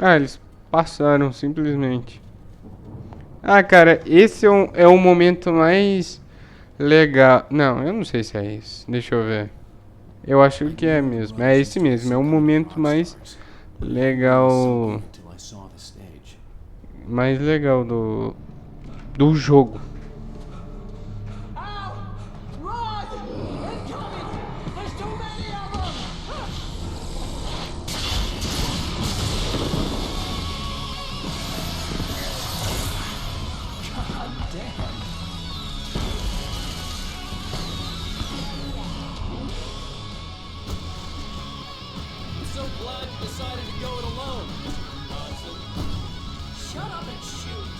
Ah, eles passaram simplesmente. Ah, cara, esse é o momento mais legal. Não, eu não sei se é isso. Deixa eu ver. Eu acho que é mesmo. É esse mesmo. É o momento mais legal. Until I saw the stage. Mais legal do jogo. Ow! Run! Incoming! There's too many of them! God damn. I'm so glad you decided to go it alone, Mr. Johnson. Shut up and shoot.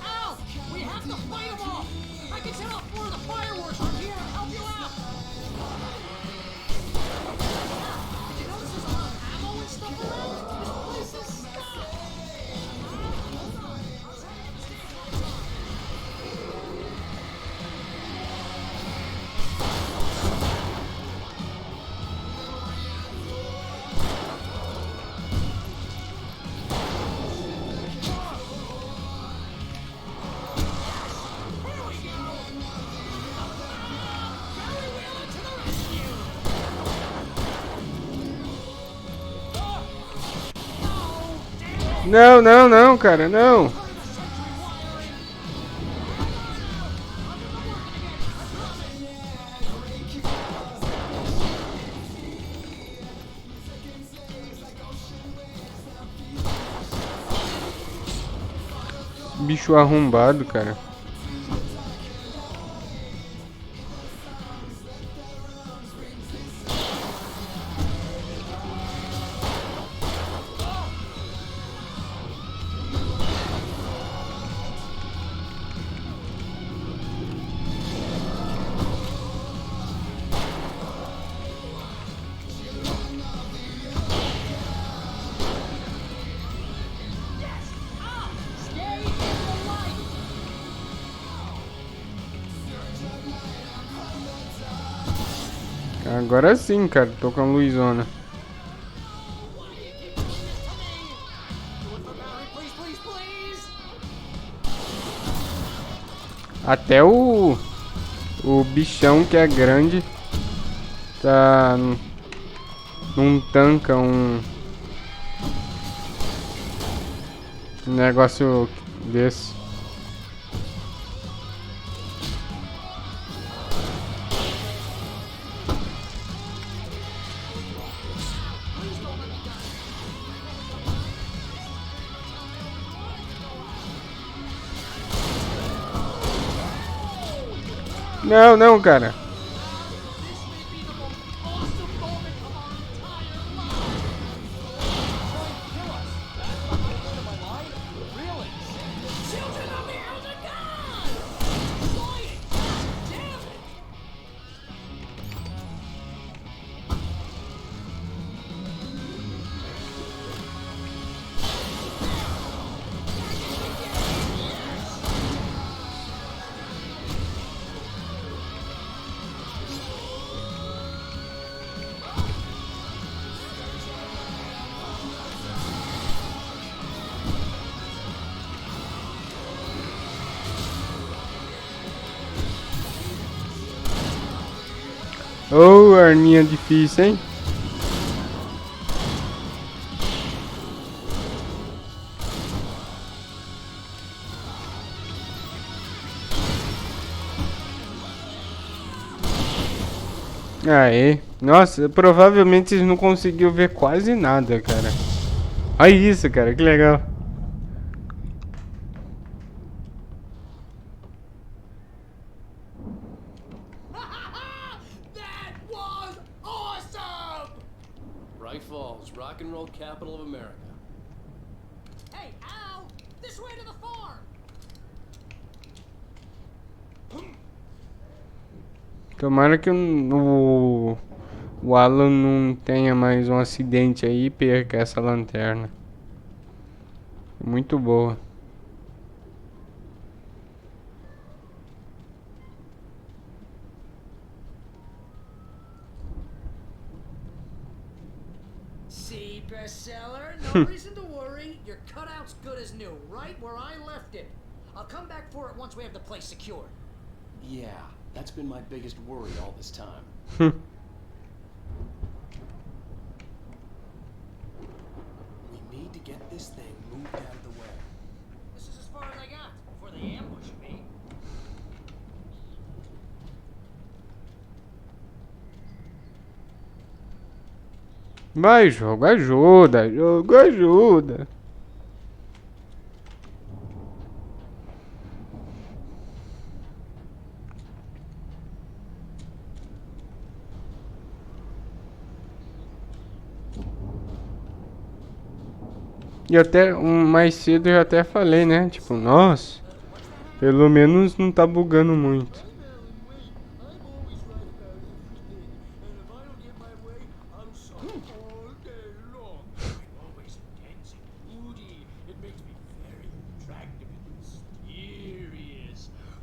Ow! We have to fight them off! I can set off more of the fireworks from here and help you out! Did you notice there's a lot of ammo and stuff around? This place is stuck! Não, não, não, cara, não. bicho arrombado, cara. Agora sim, cara. Tô com a luzona. Até o bichão que é grande tá não tanca um negócio desse. Não, não, cara. Ô, arminha difícil, hein? Aê. Nossa, provavelmente eles não conseguiu ver quase nada, cara. Olha isso, cara, que legal. That was awesome! Bright Falls, rock and roll capital of America. Hey, Al! This way to the farm! Tomara que o Alan não tenha mais um acidente aí e perca essa lanterna. Muito boa. See, bestseller? No reason to worry. Your cutout's good as new, right where I left it. I'll come back for it once we have the place secured. Yeah, that's been my biggest worry all this time. We need to get this thing moved out of the way. This is as far as I got before they ambush me. Vai, jogo, ajuda, jogo, ajuda. E até mais cedo eu até falei, né? Tipo, nossa, pelo menos não tá bugando muito.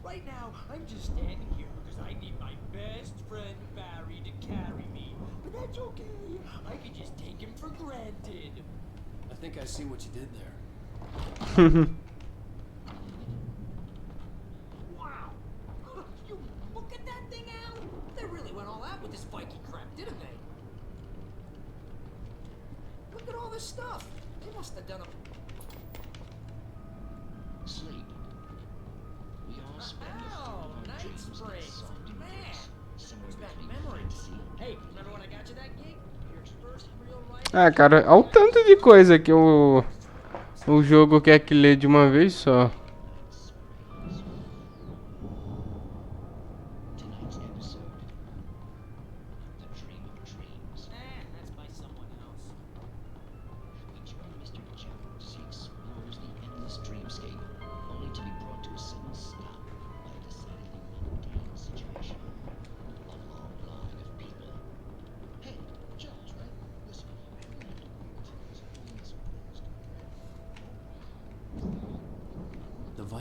Right now, I'm just standing here because I need my best friend Barry to carry me. But that's okay. I can just take him for granted. I think I see what you did there. Wow! You look at that thing, Al! They really went all out with this Viking crap, didn't they? Look at all this stuff. They must have done a... Sleep. We all spend a few Oh, of our night dreams in springs. soft Man, somewhere brings back between memories. fantasy Hey, remember when I got you that gig? Your first real life... Ah, cara, olha o tanto de coisa que o jogo quer que lê de uma vez só.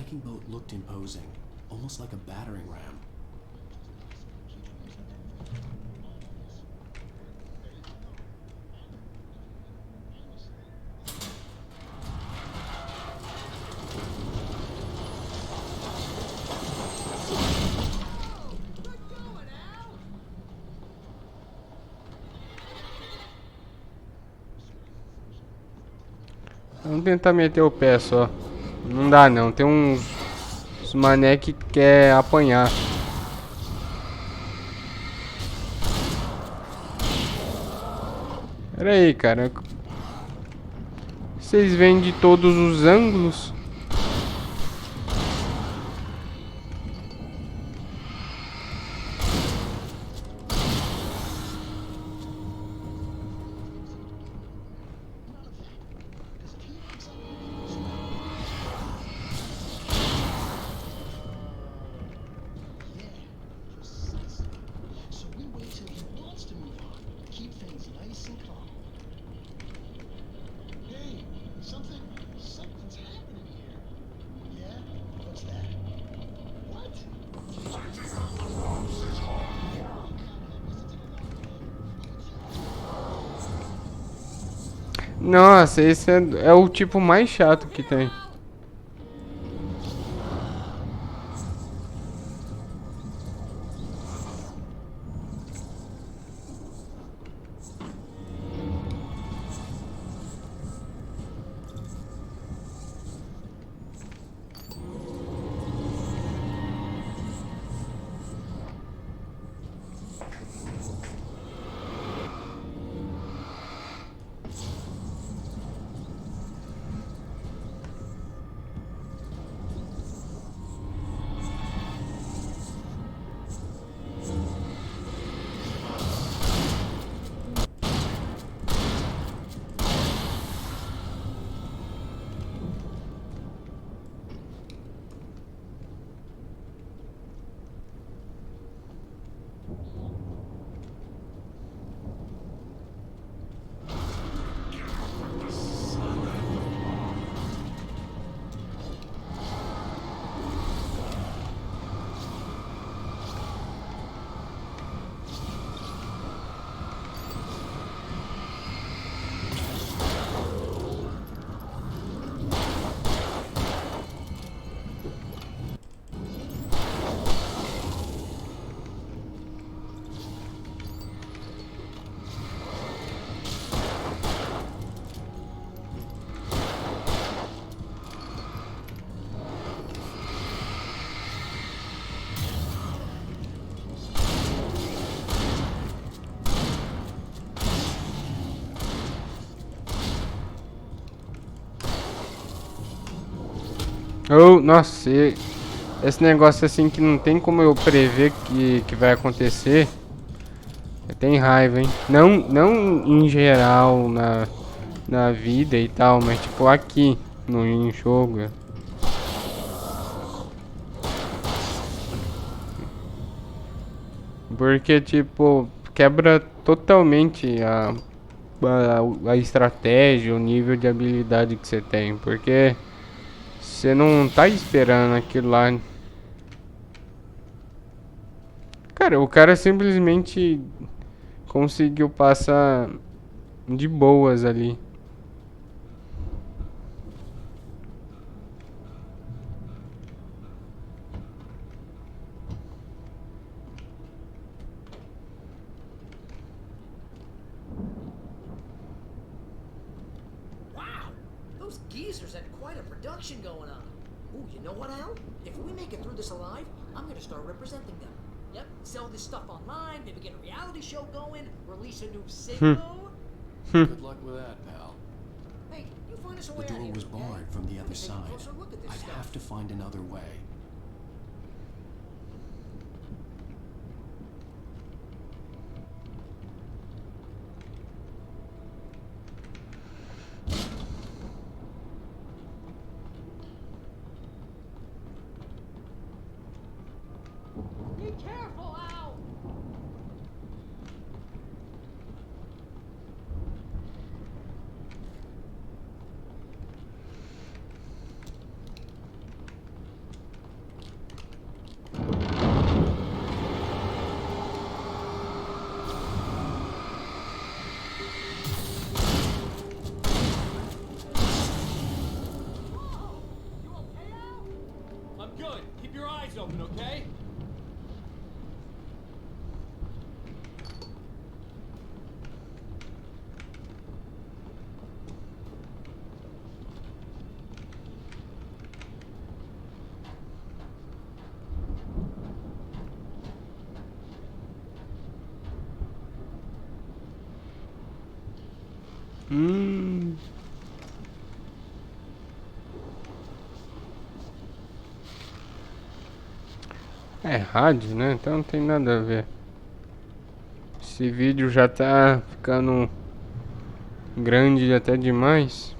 Viking boat looked imposing, almost like a battering ram. Vamos tentar meter o pé só. Não dá não, tem uns mané que quer apanhar. Pera aí, cara. Vocês vêm de todos os ângulos? So we wait till he wants to move on. Keep things nice and calm. Hey, something's happening here. Yeah? What's that? What? Nossa, esse é o tipo mais chato que tem. Oh, nossa, esse negócio assim que não tem como eu prever que vai acontecer. Tem raiva, hein? Não em geral na vida e tal, mas tipo aqui no jogo. Porque tipo, quebra totalmente a estratégia, o nível de habilidade que você tem. Porque você não tá esperando aquilo lá. Cara, o cara simplesmente conseguiu passar de boas ali. Wow! Those geezers had quite a production going on. Ooh, you know what, Al? If we make it through this alive, I'm gonna start representing them. Yep, sell this stuff online, maybe get a reality show going, release a new single. Good luck with that, pal. Hey, you find us a The way out door here, was okay? barred from the Let other me take a side. closer look at this I'd stuff. have to find another way. Be careful, Al! okay? É rádio, né? Então não tem nada a ver. Esse vídeo já tá ficando grande até demais.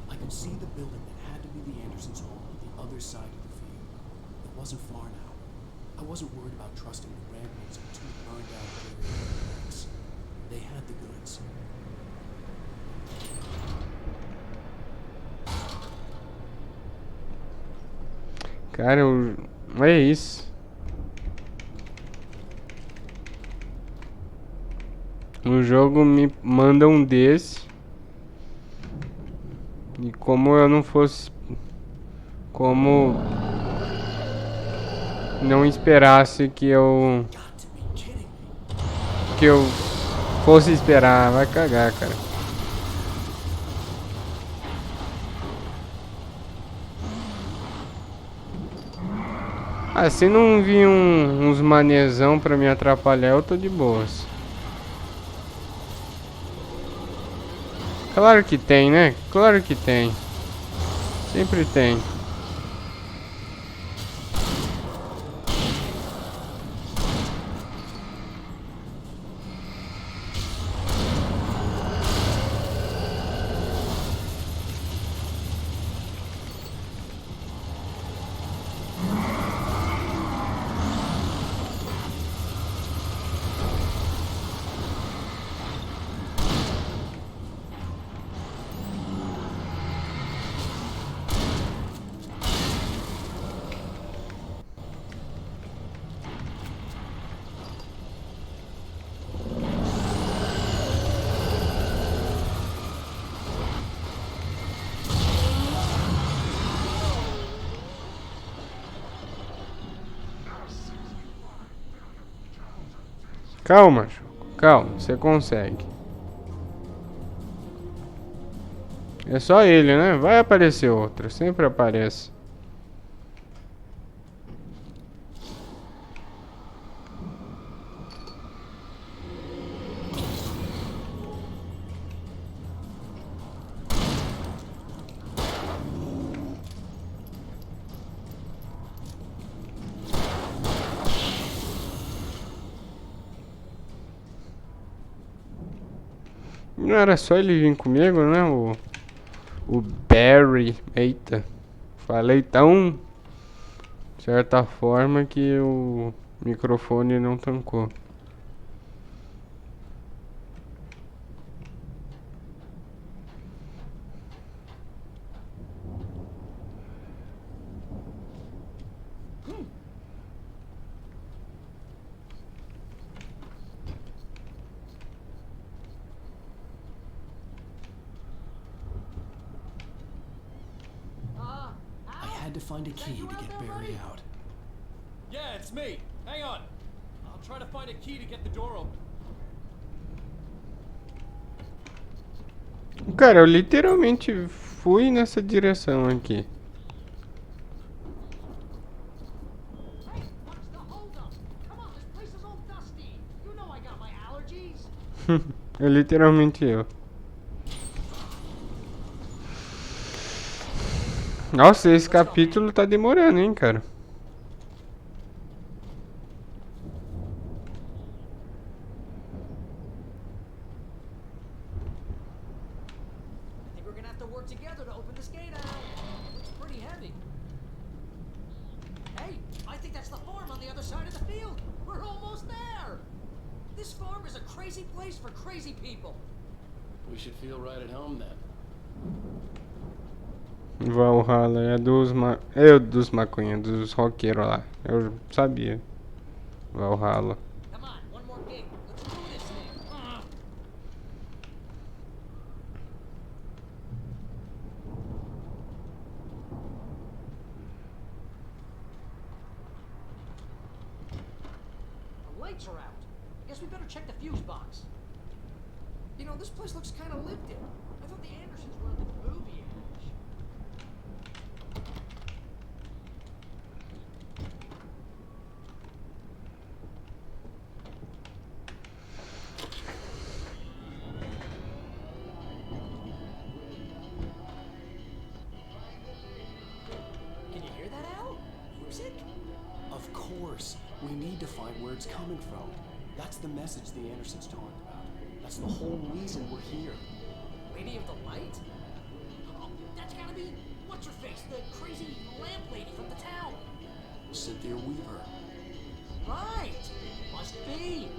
I could see the building that had to be the Andersons' home on the other side of the field. It wasn't far now. I wasn't worried about trusting the ramblings of two burned-out banks. They had the goods. Cara, é isso. O jogo me manda um desse. E como eu não fosse. Como não esperasse que eu. Que eu fosse esperar. Vai cagar, cara. Ah, se não vir uns manezão pra me atrapalhar, eu tô de boas. Claro que tem, né? Claro que tem. Sempre tem. Calma, jogo. Calma, você consegue. É só ele, né? Vai aparecer outro, sempre aparece. Não era só ele vir comigo, né? O Barry. Eita. Falei tão. De certa forma que o microfone não tancou. I had to find a key to get Barry out. Yeah, it's me. Hang on. I'll try to find a key to get the door open. Cara, eu literalmente fui nessa direção aqui. Hey, what's the holdup? Come on, this place is all dusty. You know I got my allergies. É literalmente eu. Nossa, esse capítulo tá demorando, hein, cara. I think we're gonna have to work together to open this gate out. Looks pretty heavy. Hey, I think that's the farm on the other side of the field. We're almost there. This farm is a crazy place for crazy people. We should feel right at home then. Valhalla é dos maconha, dos roqueiros lá. Eu sabia. Valhalla. Come on, one more gig. Let's do this thing. The lights are out. I guess we better check the fuse box. You know, this place looks kind of lived in. I thought the Andersons were in the movie age. Can you hear that, Al? Music? Of course. We need to find where it's coming from. That's the message the Andersons talked about. That's the whole reason we're here. Lady of the Light? Oh, that's gotta be what's her face, the crazy lamp lady from the town. Cynthia Weaver. Right. Must be.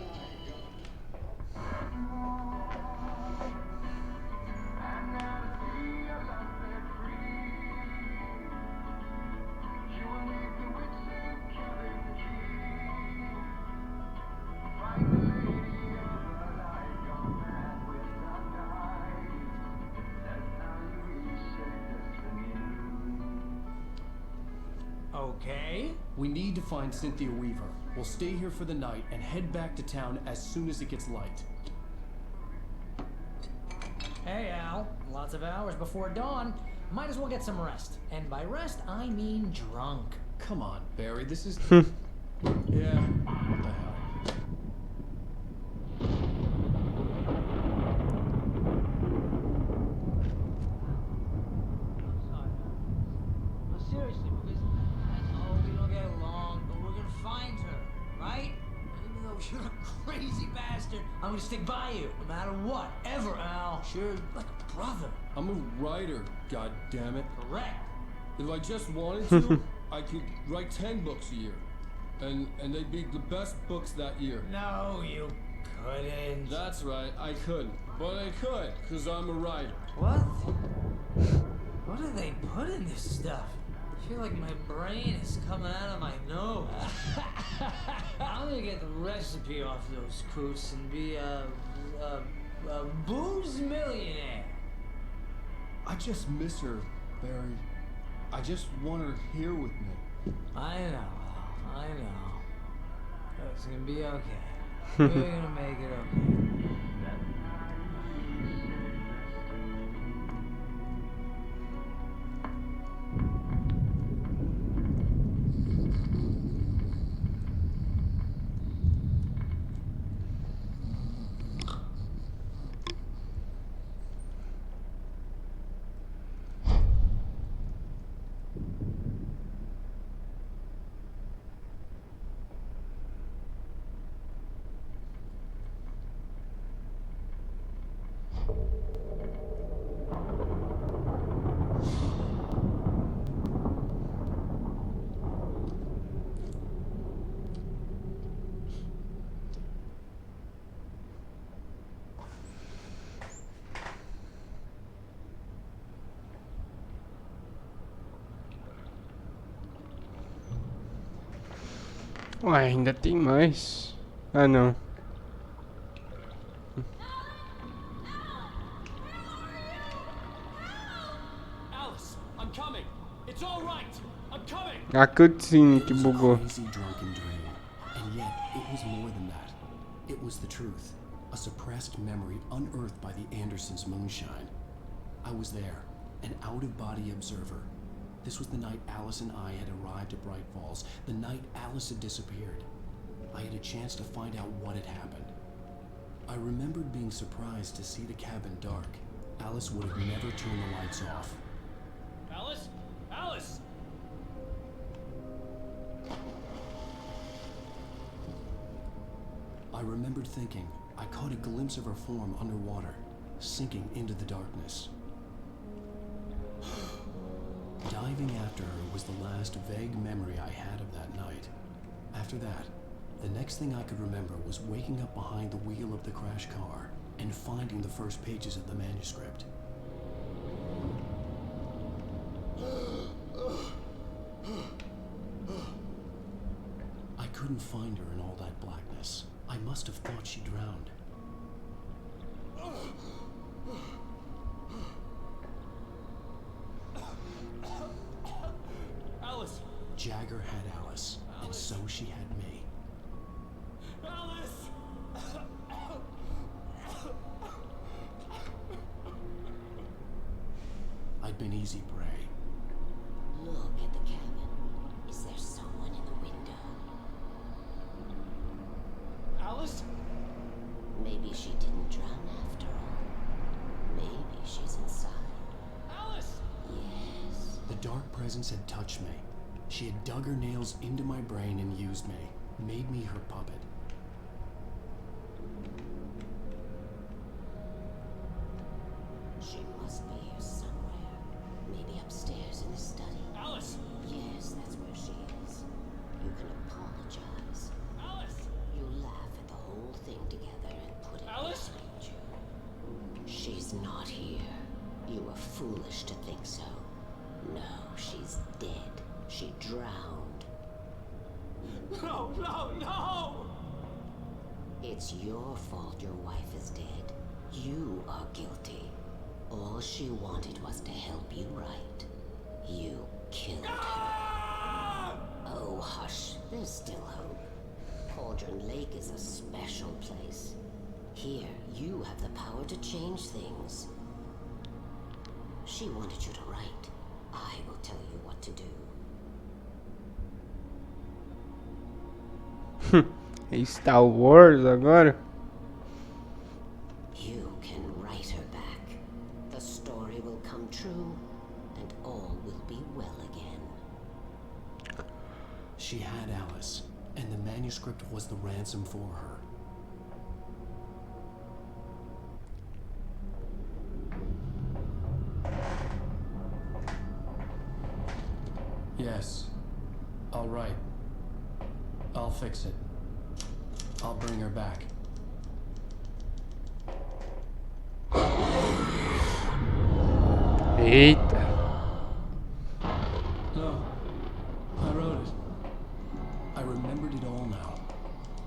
Okay. We need to find Cynthia Weaver. We'll stay here for the night and head back to town as soon as it gets light. Hey, Al. Lots of hours before dawn. Might as well get some rest. And by rest, I mean drunk. Come on, Barry, this is... Hmm. Yeah, what the hell? But seriously, because I know we don't get along, but we're gonna find her, right? And even though you're a crazy bastard, I'm gonna stick by you, no matter what, ever, Al. Sure, like a brother. I'm a writer, god damn it. Correct. If I just wanted to, I could write 10 books a year. And they'd be the best books that year. No, you couldn't. That's right, I couldn't. But I could, because I'm a writer. What? What do they put in this stuff? I feel like my brain is coming out of my nose. I'm gonna get the recipe off those coots and be a booze millionaire. I just miss her, Barry. I just want her here with me. I know. I know. It's gonna be okay. We're gonna make it okay. Ué, ainda tem mais. Ah, não. Alice, I'm coming. It's all right. I'm coming. A cutscene que It was bugou. a crazy drunken dream, and yet it was more than that. It was the truth, a suppressed memory unearthed by the Andersons' moonshine. I was there, an out-of-body observer. This was the night Alice and I had arrived at Bright Falls, the night Alice had disappeared. I had a chance to find out what had happened. I remembered being surprised to see the cabin dark. Alice would have never turned the lights off. Alice? Alice! I remembered thinking I caught a glimpse of her form underwater, sinking into the darkness. Diving after her was the last vague memory I had of that night. After that, the next thing I could remember was waking up behind the wheel of the crash car and finding the first pages of the manuscript. I couldn't find her in all that blackness. I must have thought she drowned. Alice! Jagger had Alice, and so she had me. Alice! I'd been easy prey. Look at the cabin. Is there someone in the window? Alice? Maybe she didn't drown after all. Maybe she's inside. Alice! Yes. The dark presence had touched me. She had dug her nails into my brain and used me, made me her puppet. She must be here somewhere. Maybe upstairs in the study. Alice! Yes, that's where she is. You can apologize. Alice! You laugh at the whole thing together and put it Alice? behind you. She's not here. You were foolish to think so. No, she's dead. She drowned. No, no, no! It's your fault your wife is dead. You are guilty. All she wanted was to help you right. You killed her. Oh, hush. There's still hope. Cauldron Lake is a special place. Here, you have the power to change things. She wanted you to write. I will tell you what to do. Star Wars agora? You can write her back. The story will come true, and all will be well again. She had Alice, and the manuscript was the ransom for her. Yes. All right. I'll fix it. I'll bring her back. Eita. No. I wrote it. I remembered it all now.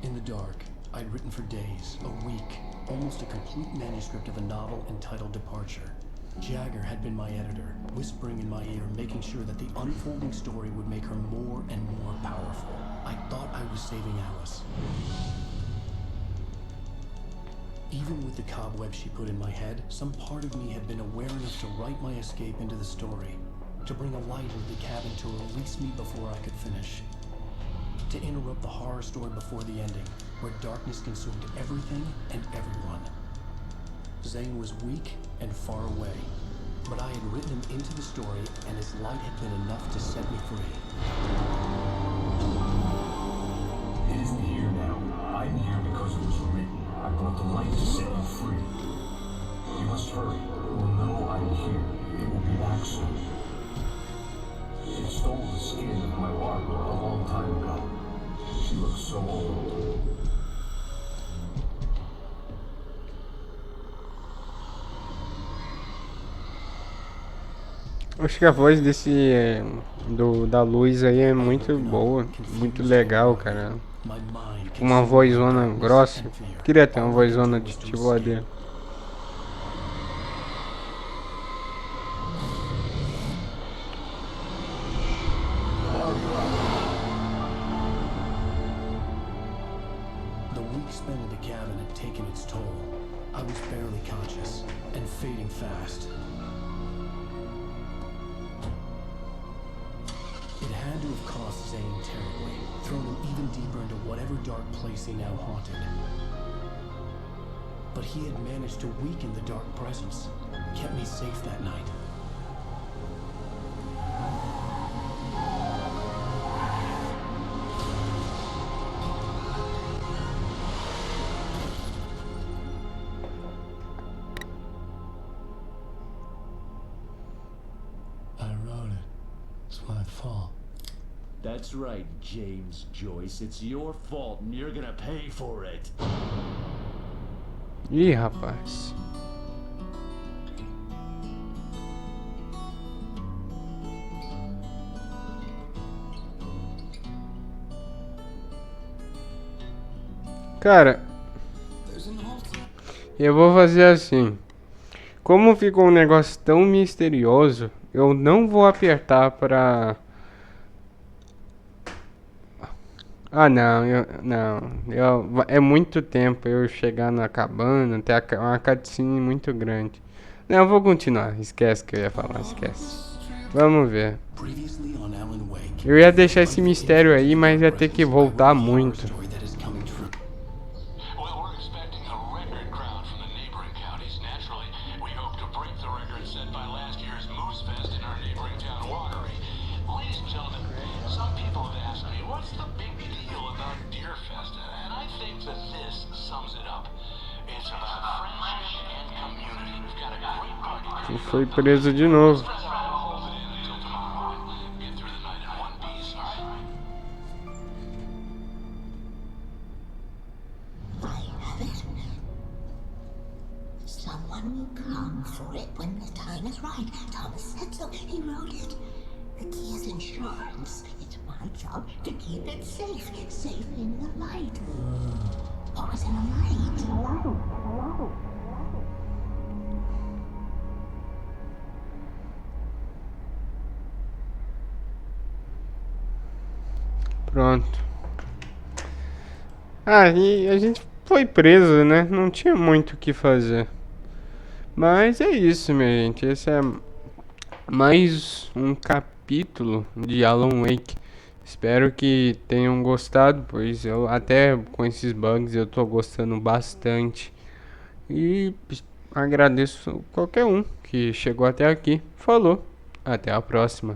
In the dark, I'd written for days, a week, almost a complete manuscript of a novel entitled Departure. Jagger had been my editor, whispering in my ear, making sure that the unfolding story would make her more and more powerful. I thought I was saving Alice. Even with the cobweb she put in my head, some part of me had been aware enough to write my escape into the story, to bring a light into the cabin to release me before I could finish, to interrupt the horror story before the ending, where darkness consumed everything and everyone. Zane was weak and far away, but I had written him into the story, and his light had been enough to set me free. It isn't here now. I'm here because it was written. I brought the light to set you free. You must hurry. You will know I'm here. It will be back soon. It stole the skin of my Barbara a long time ago. She looks so old. Acho que a voz da Luz aí é muito boa, muito legal, cara. Uma vozona grossa. Queria ter uma vozona de tipo a dele. The week spent in the cabin had taken its toll. I was barely conscious and fading fast. It had to have cost Zane terribly, thrown him even deeper into whatever dark place he now haunted. But he had managed to weaken the dark presence, kept me safe that night. I wrote it. It's my fault. That's right, James Joyce. It's your fault and you're gonna pay for it. Ih, rapaz. Cara, eu vou fazer assim. Como ficou um negócio tão misterioso, eu não vou apertar pra... Ah, não, é muito tempo eu chegar na cabana, ter uma cutscene muito grande. Não, eu vou continuar, esquece que eu ia falar, esquece. Vamos ver. Previously on Alan Wake. Eu ia deixar esse mistério aí, mas ia ter que voltar muito. Well, we're expecting a record crowd from the neighboring counties. Naturally, we hope to break the record set by last year's Moose Fest in our neighboring town, Watery. Ladies and gentlemen, some people have asked me, what's the big deal about Deer Fest? And I think that this sums it up. It's about friendship and community. We've got a great party. Foi preso de novo. Someone will come for it when the time is right. Thomas said so. He wrote it. The key is insurance. It's my job to keep it safe. Safe in the light. What was in the light? Pronto. Ah, e a gente foi preso, né? Não tinha muito o que fazer. Mas é isso, minha gente. Esse é mais um capítulo de Alan Wake. Espero que tenham gostado, pois eu até com esses bugs eu tô gostando bastante. E agradeço qualquer um que chegou até aqui. Falou, até a próxima.